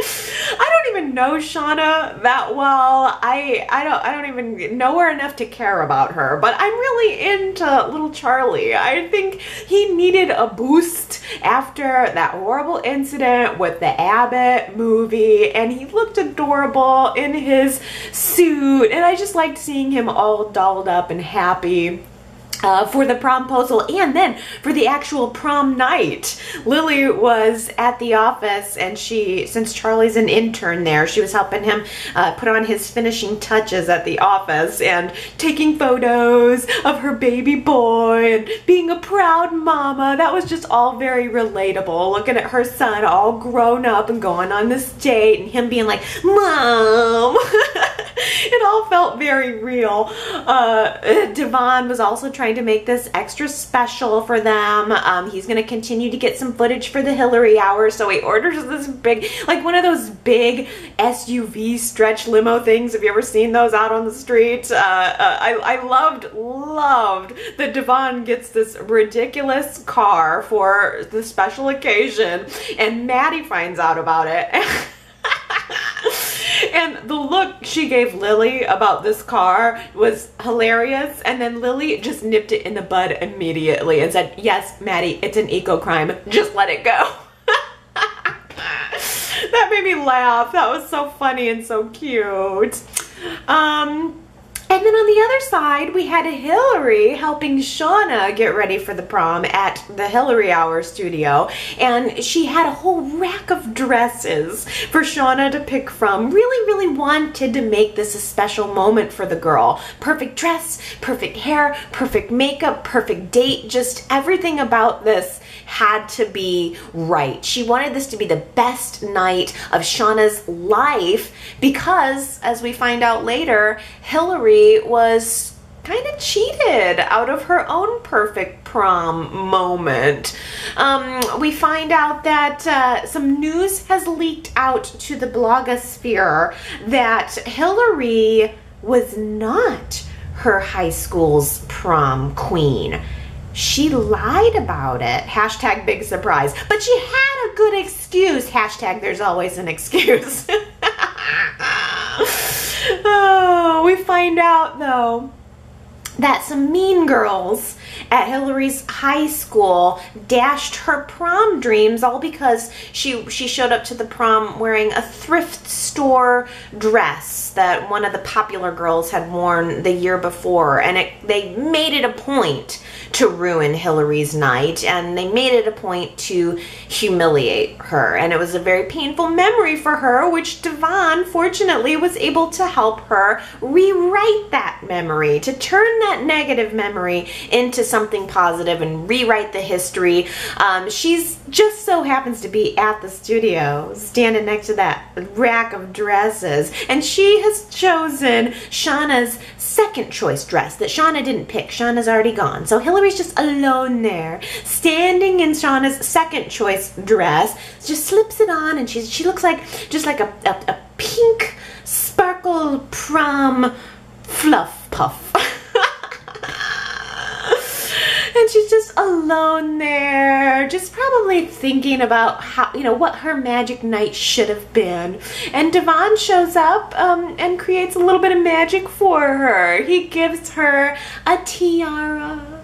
I don't even know Shauna that well. I don't even know her enough to care about her, but I'm really into little Charlie. I think he needed a boost after that horrible incident with the Abbott movie, and he looked adorable in his suit, and I just liked seeing him all dolled up and happy for the promposal and then for the actual prom night. Lily was at the office, and since Charlie's an intern there, she was helping him put on his finishing touches at the office and taking photos of her baby boy and being a proud mama. That was just all very relatable, looking at her son all grown up and going on this date and him being like, Mom! It all felt very real. Devon was also trying to make this extra special for them. He's going to continue to get some footage for the Hillary Hour, so he orders this big, like one of those big SUV stretch limo things. Have you ever seen those out on the street? I loved that Devon gets this ridiculous car for the special occasion, and Maddie finds out about it. And the look she gave Lily about this car was hilarious, and then Lily just nipped it in the bud immediately and said, yes, Maddie, it's an eco-crime. Just let it go. That made me laugh. That was so funny and so cute. And then on the other side, we had Hilary helping Shauna get ready for the prom at the Hillary Hour studio. And she had a whole rack of dresses for Shauna to pick from. Really wanted to make this a special moment for the girl. Perfect dress, perfect hair, perfect makeup, perfect date. Just everything about this had to be right. She wanted this to be the best night of Shauna's life because, as we find out later, Hilary was kind of cheated out of her own perfect prom moment. We find out that some news has leaked out to the blogosphere that Hilary was not her high school's prom queen. She lied about it. Hashtag big surprise. But she had a good excuse. Hashtag there's always an excuse. Oh, we find out though that some mean girls at Hilary's high school dashed her prom dreams, all because she showed up to the prom wearing a thrift store dress that one of the popular girls had worn the year before, and they made it a point to ruin Hilary's night, and they made it a point to humiliate her. And it was a very painful memory for her, which Devon fortunately was able to help her rewrite that memory, to turn that negative memory into something positive and rewrite the history. She's just so happens to be at the studio, standing next to that rack of dresses, and she has chosen Shauna's second choice dress that Shauna didn't pick. Shauna's already gone. So Hilary's just alone there, standing in Shauna's second choice dress, just slips it on, and she looks like just like a pink sparkle prom fluff puff. And she's just alone there, just probably thinking about how, what her magic night should have been. And Devon shows up and creates a little bit of magic for her. He gives her a tiara,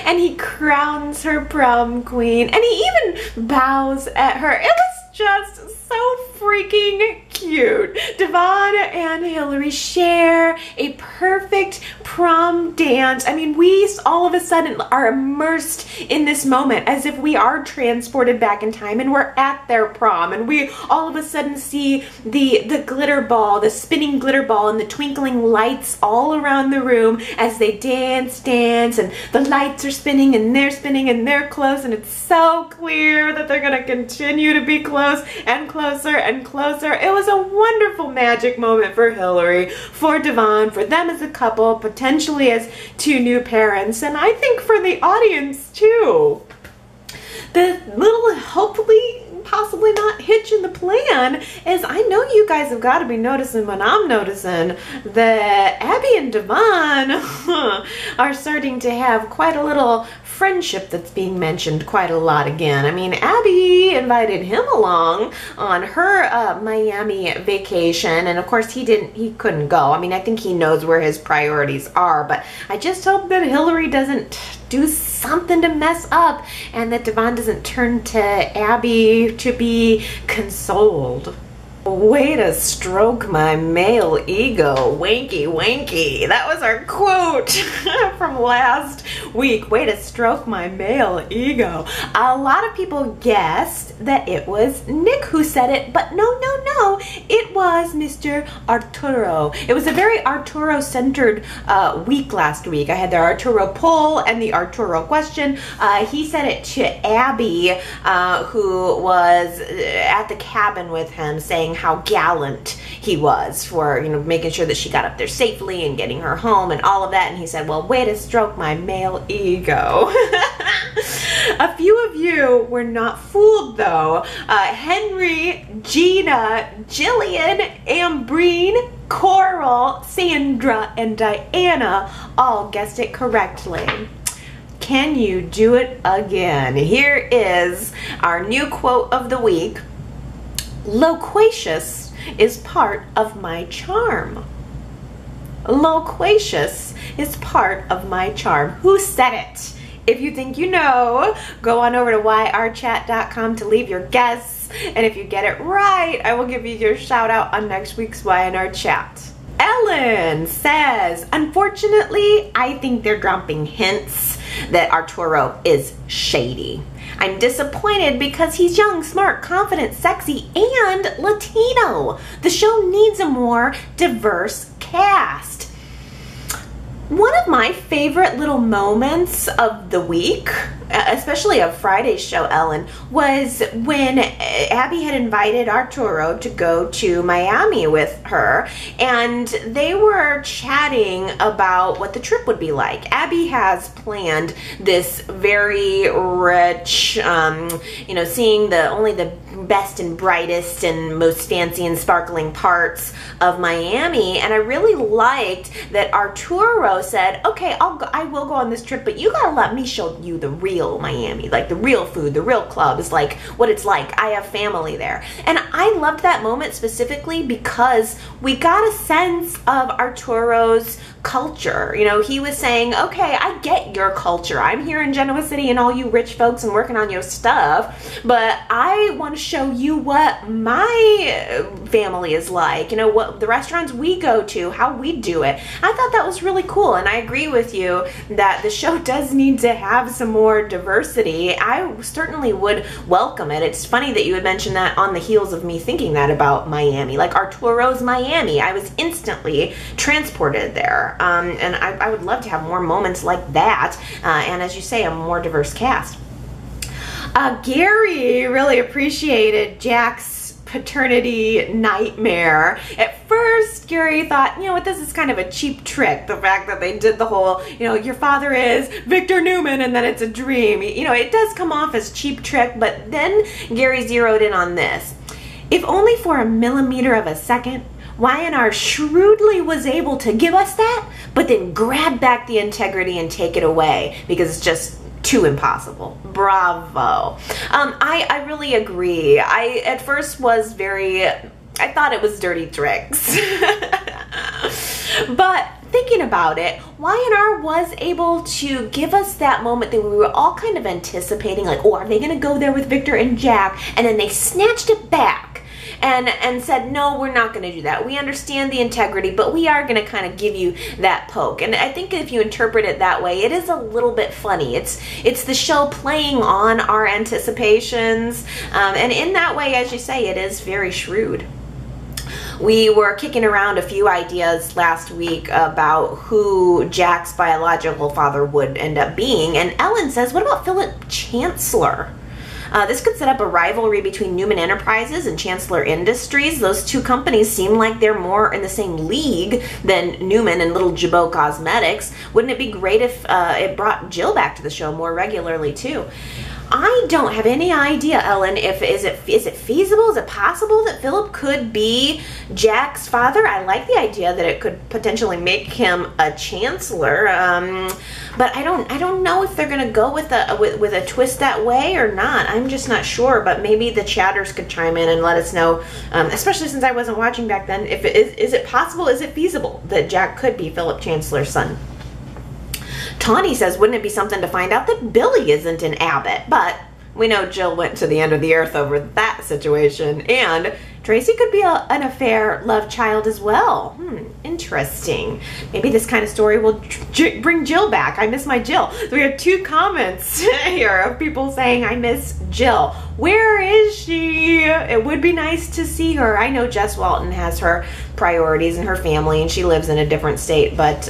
and he crowns her prom queen, and he even bows at her. It was just so freaking cute. Devon and Hillary share a perfect prom dance. I mean, we all of a sudden are immersed in this moment as if we are transported back in time and we're at their prom, and we all of a sudden see the glitter ball, the spinning glitter ball, and the twinkling lights all around the room as they dance, and the lights are spinning and they're close, and it's so clear that they're gonna continue to be close and closer and closer. It was a wonderful magic moment for Hilary, for Devon, for them as a couple, potentially as two new parents, and I think for the audience too. The little, hopefully, possibly not hitch in the plan is, I know you guys have got to be noticing when I'm noticing that Abby and Devon are starting to have quite a little friendship that's being mentioned quite a lot again. I mean, Abby invited him along on her Miami vacation, and of course he couldn't go. I mean, I think he knows where his priorities are, but I just hope that Hilary doesn't do something to mess up and that Devon doesn't turn to Abby to be consoled. Way to stroke my male ego, wanky wanky. That was our quote from last week. Way to stroke my male ego. A lot of people guessed that it was Nick who said it, but no, it was Mr. Arturo. It was a very Arturo-centered week last week. I had the Arturo poll and the Arturo question. He said it to Abby, who was at the cabin with him, saying how gallant he was for, making sure that she got up there safely and getting her home and all of that. And he said, well, way to stroke my male ego. A few of you were not fooled though. Henry, Gina, Jillian, Ambreen, Coral, Sandra, and Diana all guessed it correctly. Can you do it again? Here is our new quote of the week. Loquacious is part of my charm. Loquacious is part of my charm. Who said it? If you think you know, go on over to yrchat.com to leave your guess. And if you get it right, I will give you your shout out on next week's Y&R Chat. Ellen says, unfortunately, I think they're dropping hints that Arturo is shady. I'm disappointed because he's young, smart, confident, sexy, and Latino. The show needs a more diverse cast. One of my favorite little moments of the week, especially of Friday's show, Ellen, was when Abby had invited Arturo to go to Miami with her, and they were chatting about what the trip would be like. Abby has planned this very rich, seeing only the best and brightest and most fancy and sparkling parts of Miami, and I really liked that Arturo said, okay, I will go on this trip, but you gotta let me show you the real Miami, like the real food, the real clubs, like what it's like. I have family there. And I loved that moment specifically because we got a sense of Arturo's culture. You know, he was saying, okay, I get your culture. I'm here in Genoa City and all you rich folks and working on your stuff, but I want to show you what my family is like, you know, what the restaurants we go to, how we do it. I thought that was really cool, and I agree with you that the show does need to have some more diversity. I certainly would welcome it. It's funny that you would mention that on the heels of me thinking that about Miami. Like Arturo's Miami, I was instantly transported there, and I would love to have more moments like that, and as you say, a more diverse cast. Gary really appreciated Jack's paternity nightmare. At first, Gary thought, you know what, this is kind of a cheap trick. The fact that they did the whole, you know, your father is Victor Newman and then it's a dream. You know, it does come off as cheap trick, but then Gary zeroed in on this. If only for a millimeter of a second, Y&R shrewdly was able to give us that, but then grab back the integrity and take it away because it's just too impossible. Bravo. I really agree. I at first was I thought it was dirty tricks. But thinking about it, Y&R was able to give us that moment that we were all kind of anticipating, like, oh, are they going to go there with Victor and Jack? And then they snatched it back and said, no, we're not going to do that. We understand the integrity, but we are going to kind of give you that poke. And I think if you interpret it that way, it is a little bit funny. It's the show playing on our anticipations, and in that way, as you say, it is very shrewd. We were kicking around a few ideas last week about who Jack's biological father would end up being, and Ellen says, what about Philip Chancellor? This could set up a rivalry between Newman Enterprises and Chancellor Industries. Those two companies seem like they're more in the same league than Newman and little Jabot Cosmetics. Wouldn't it be great if it brought Jill back to the show more regularly too? I don't have any idea, Ellen, is it feasible? Is it possible that Philip could be Jack's father? I like the idea that it could potentially make him a chancellor, but I don't know if they're going to go with a twist that way or not. I'm just not sure, but maybe the chatters could chime in and let us know, especially since I wasn't watching back then, if is it possible, is it feasible that Jack could be Philip Chancellor's son? Tawny says, wouldn't it be something to find out that Billy isn't an Abbott? But we know Jill went to the end of the earth over that situation. And Tracy could be an affair love child as well. Interesting. Maybe this kind of story will bring Jill back. I miss my Jill. So we have 2 comments here of people saying, I miss Jill. Where is she? It would be nice to see her. I know Jess Walton has her priorities and her family, and she lives in a different state, but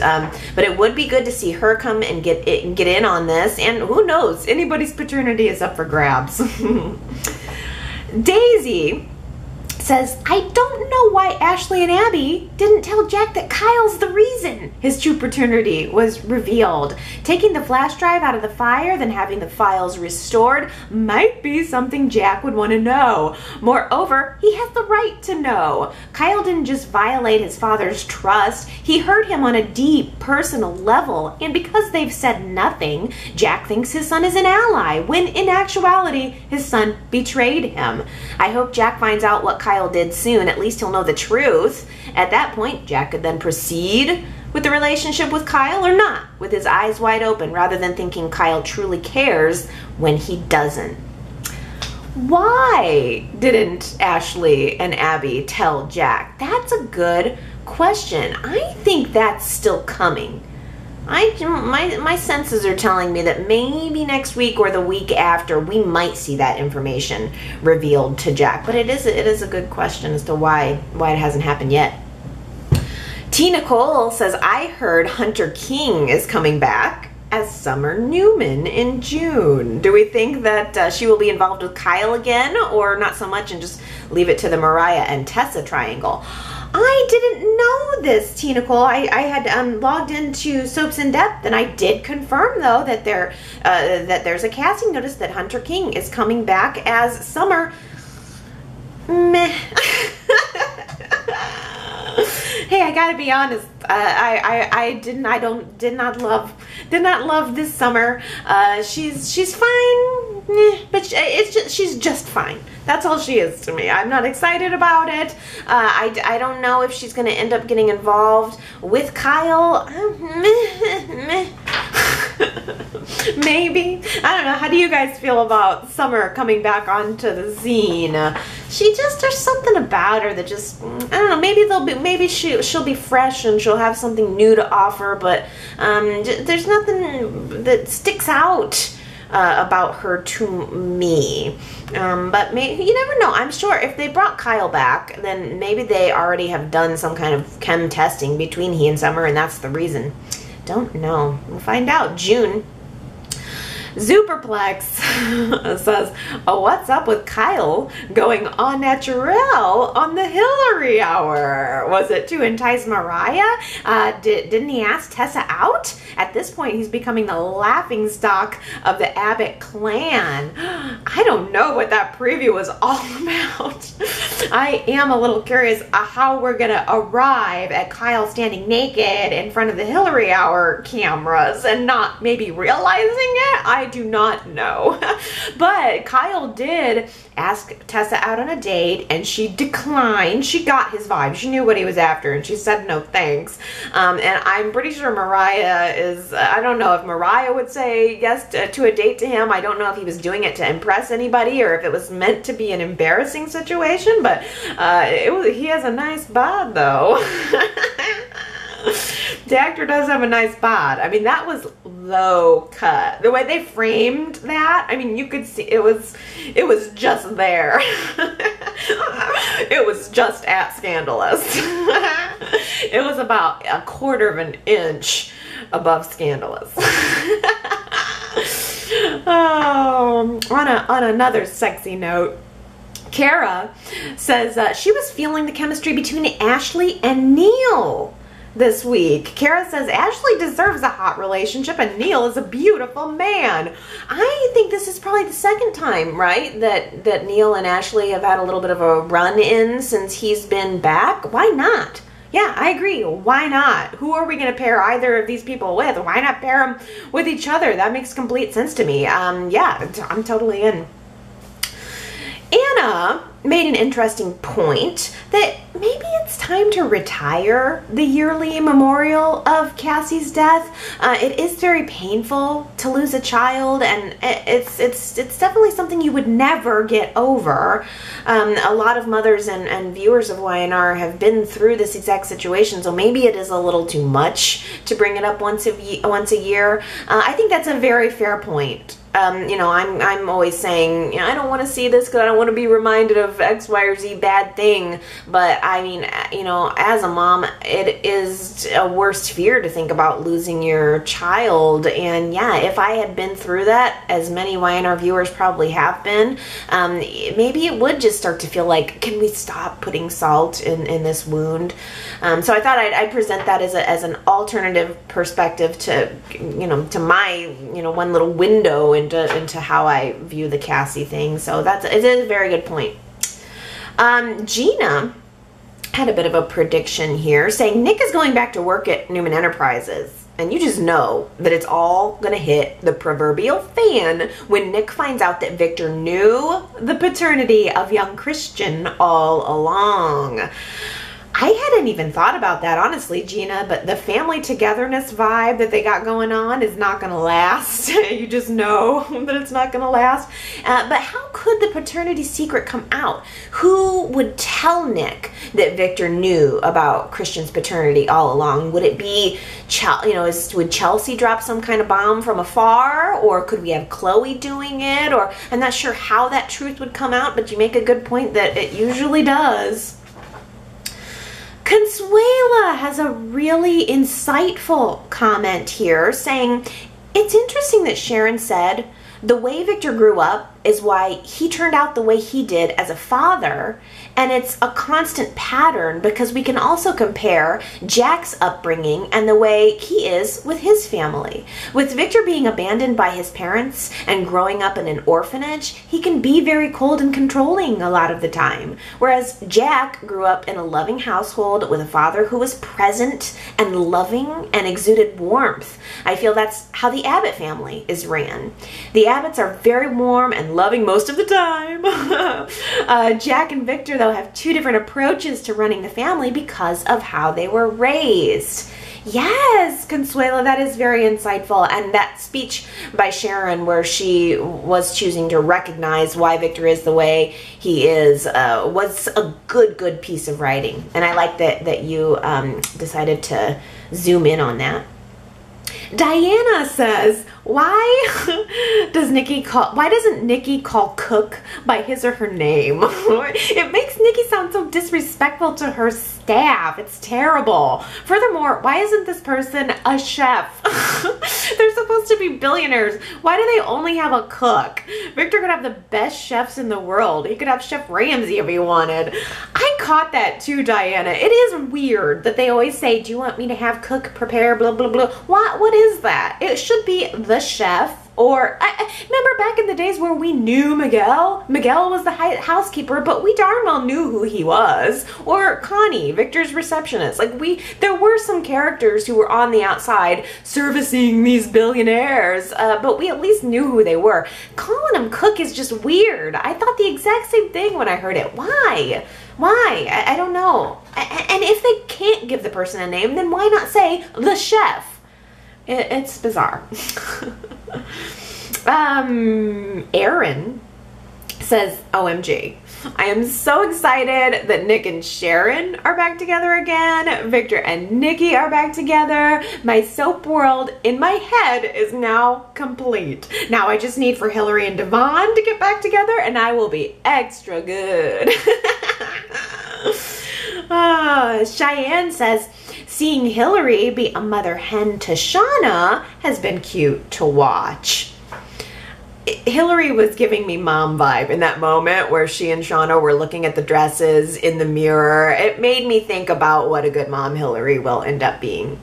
it would be good to see her come and get in on this. And who knows? Anybody's paternity is up for grabs. Daisy says, I don't know why Ashley and Abby didn't tell Jack that Kyle's the reason his true paternity was revealed. Taking the flash drive out of the fire, then having the files restored might be something Jack would want to know. Moreover, he has the right to know. Kyle didn't just violate his father's trust, he hurt him on a deep, personal level, and because they've said nothing, Jack thinks his son is an ally, when in actuality, his son betrayed him. I hope Jack finds out what Kyle did soon. At least he'll know the truth. At that point, Jack could then proceed with the relationship with Kyle or not, with his eyes wide open, rather than thinking Kyle truly cares when he doesn't. Why didn't Ashley and Abby tell Jack? That's a good question. I think that's still coming. My senses are telling me that maybe next week or the week after we might see that information revealed to Jack. But it is a good question as to why it hasn't happened yet. T. Nicole says, I heard Hunter King is coming back as Summer Newman in June. Do we think that she will be involved with Kyle again, or not so much and just leave it to the Mariah and Tessa triangle? I didn't know this, T. Nicole. I had logged into Soaps in Depth, and I did confirm, though, that there's a casting notice that Hunter King is coming back as Summer. Meh. Hey, I gotta be honest. I did not love this Summer. She's fine. but she's just fine. That's all she is to me. I'm not excited about it. I don't know if she's going to end up getting involved with Kyle. Maybe. I don't know. How do you guys feel about Summer coming back onto the scene? There's something about her that just, I don't know, maybe she'll be fresh and she'll have something new to offer, but there's nothing that sticks out about her to me. But maybe, you never know. I'm sure if they brought Kyle back, then maybe they already have done some kind of chem testing between he and Summer, and that's the reason. Don't know. We'll find out. June. Superplex says, oh, what's up with Kyle going on Aturo on the Hillary Hour? Was it to entice Mariah? Didn't he ask Tessa out? At this point, he's becoming the laughingstock of the Abbott clan. I don't know what that preview was all about. I am a little curious how we're going to arrive at Kyle standing naked in front of the Hillary Hour cameras and not maybe realizing it. I do not know. But Kyle did ask Tessa out on a date and she declined. She got his vibe. She knew what he was after and she said no thanks. And I'm pretty sure Mariah is, I don't know if Mariah would say yes to a date to him. I don't know if he was doing it to impress anybody or if it was meant to be an embarrassing situation, but he has a nice bod though. The actor does have a nice bod. I mean, that was low cut. The way they framed that, I mean, you could see it was just there. It was just at scandalous. It was about 1/4 of an inch above scandalous. Oh, on another sexy note, Kara says she was feeling the chemistry between Ashley and Neil this week. Kara says Ashley deserves a hot relationship and Neil is a beautiful man. I think this is probably the second time, right, that Neil and Ashley have had a little bit of a run-in since he's been back. Why not? Yeah, I agree. Why not? Who are we going to pair either of these people with? Why not pair them with each other? That makes complete sense to me. Yeah, I'm totally in. Anna made an interesting point that maybe it's time to retire the yearly memorial of Cassie's death. It is very painful to lose a child, and it's definitely something you would never get over. A lot of mothers and viewers of Y&R have been through this exact situation, so maybe it is a little too much to bring it up once a year. I think that's a very fair point. You know, I'm always saying, you know, I don't want to see this because I don't want to be reminded of X, Y, or Z bad thing. But I mean, you know, as a mom, it is a worst fear to think about losing your child. And yeah, if I had been through that, as many Y&R viewers probably have been, maybe it would just start to feel like, can we stop putting salt in this wound? So I thought I'd present that as an alternative perspective to, you know, to my, you know, one little window into how I view the Cassie thing. So it is a very good point. Gina had a bit of a prediction here saying Nick is going back to work at Newman Enterprises. And you just know that it's all going to hit the proverbial fan when Nick finds out that Victor knew the paternity of young Christian all along. I hadn't even thought about that, honestly, Gina, but the family togetherness vibe that they got going on is not going to last. You just know that it's not going to last. But how could the paternity secret come out? Who would tell Nick that Victor knew about Christian's paternity all along? Would it be, you know, would Chelsea drop some kind of bomb from afar? Or could we have Chloe doing it? Or I'm not sure how that truth would come out, but you make a good point that it usually does. Consuela has a really insightful comment here saying, it's interesting that Sharon said the way Victor grew up is why he turned out the way he did as a father, and it's a constant pattern because we can also compare Jack's upbringing and the way he is with his family. With Victor being abandoned by his parents and growing up in an orphanage, he can be very cold and controlling a lot of the time, whereas Jack grew up in a loving household with a father who was present and loving and exuded warmth. I feel that's how the Abbott family is ran. The Jabots are very warm and loving most of the time. Jack and Victor, though, have two different approaches to running the family because of how they were raised. Yes, Consuelo, that is very insightful. And that speech by Sharon where she was choosing to recognize why Victor is the way he is was a good piece of writing. And I like that you decided to zoom in on that. Diana says, why doesn't Nikki call Cook by his or her name? It makes Nikki sound so disrespectful to her staff. It's terrible. Furthermore, why isn't this person a chef? They're supposed to be billionaires. Why do they only have a cook? Victor could have the best chefs in the world. He could have Chef Ramsay if he wanted. I caught that too, Diana. It is weird that they always say, do you want me to have cook, prepare, blah, blah, blah. What is that? It should be the chef. Or, remember back in the days where we knew Miguel? Miguel was the housekeeper, but we darn well knew who he was. Or Connie, Victor's receptionist. Like, there were some characters who were on the outside servicing these billionaires, but we at least knew who they were. Calling him Cook is just weird. I thought the exact same thing when I heard it. Why? Why? I don't know. And if they can't give the person a name, then why not say the chef? It's bizarre. Aaron says, OMG. I am so excited that Nick and Sharon are back together again. Victor and Nikki are back together. My soap world in my head is now complete. Now I just need for Hilary and Devon to get back together and I will be extra good. Cheyenne says, seeing Hilary be a mother hen to Shauna has been cute to watch. Hilary was giving me mom vibe in that moment where she and Shauna were looking at the dresses in the mirror. It made me think about what a good mom Hilary will end up being.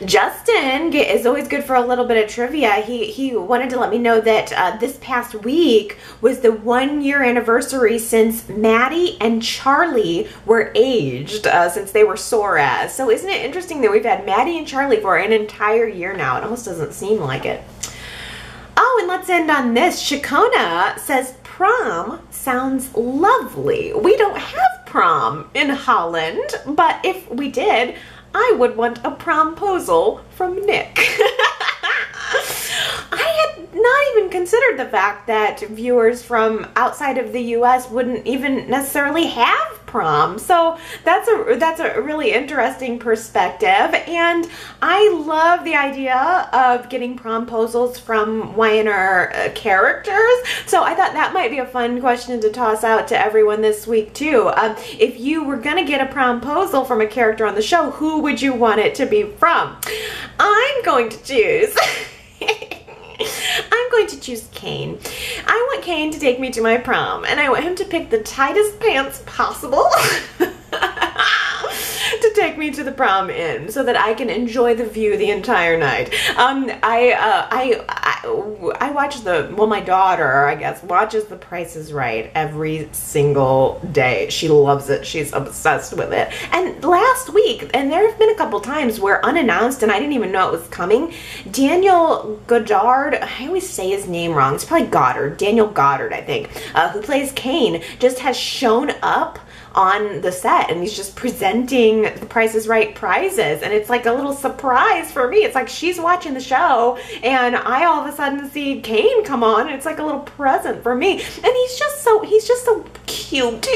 Justin is always good for a little bit of trivia. He wanted to let me know that this past week was the 1-year anniversary since Maddie and Charlie were aged, since they were Soras. So isn't it interesting that we've had Maddie and Charlie for an entire year now? It almost doesn't seem like it. Oh, and let's end on this. Shakona says, prom sounds lovely. We don't have prom in Holland, but if we did, I would want a promposal from Nick. I had not even considered the fact that viewers from outside of the US wouldn't even necessarily have prom. So that's a really interesting perspective, and I love the idea of getting promposals from Y&R characters. So I thought that might be a fun question to toss out to everyone this week too. If you were gonna get a promposal from a character on the show, who would you want it to be from? I'm going to choose Kane. I want Kane to take me to my prom, and I want him to pick the tightest pants possible to take me to the prom in, so that I can enjoy the view the entire night. I watch my daughter, I guess, watches The Price is Right every single day. She loves it. She's obsessed with it. And last week, and there have been a couple times where unannounced, and I didn't even know it was coming, Daniel Goddard, I always say his name wrong, it's probably Goddard, Daniel Goddard, I think, who plays Kane, just has shown up on the set, and he's just presenting The Price is Right prizes, and it's like a little surprise for me. It's like she's watching the show and I all of a sudden see Kane come on, and it's like a little present for me. And he's just so cute.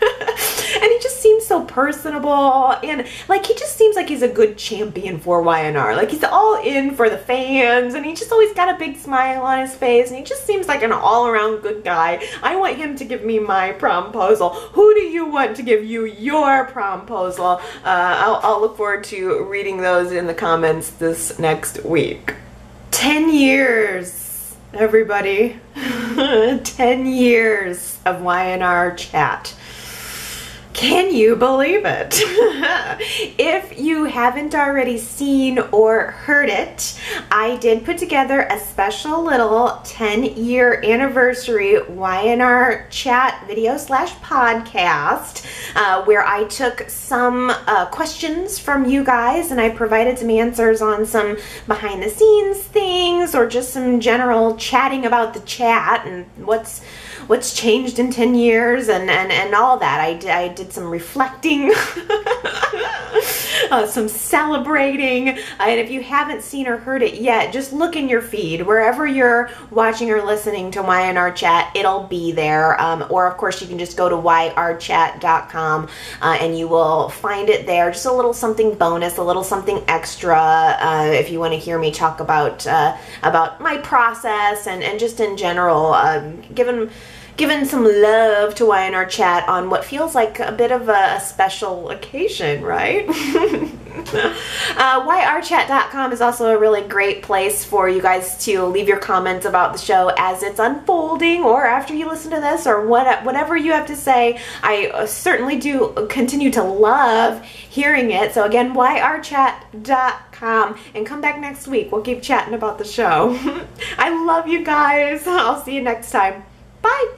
And he just seems so personable, and like he just seems like he's a good champion for Y&R. Like he's all in for the fans, and he just always got a big smile on his face, and he just seems like an all-around good guy. I want him to give me my promposal. Who do you want to give you your promposal? I'll look forward to reading those in the comments this next week. 10 years, everybody. 10 years of Y&R Chat. Can you believe it? If you haven't already seen or heard it, I did put together a special little 10-year anniversary Y&R Chat video / podcast where I took some questions from you guys and I provided some answers on some behind the scenes things or just some general chatting about the chat and what's changed in 10 years and all that. I did some reflecting, some celebrating, and if you haven't seen or heard it yet, just look in your feed. Wherever you're watching or listening to Y&R Chat, it'll be there. Or of course you can just go to yrchat.com and you will find it there. Just a little something bonus, a little something extra if you want to hear me talk about my process and just in general, given some love to Y&R Chat on what feels like a bit of a special occasion, right? YRChat.com is also a really great place for you guys to leave your comments about the show as it's unfolding or after you listen to this or whatever you have to say. I certainly do continue to love hearing it. So again, YRChat.com, and come back next week. We'll keep chatting about the show. I love you guys. I'll see you next time. Bye.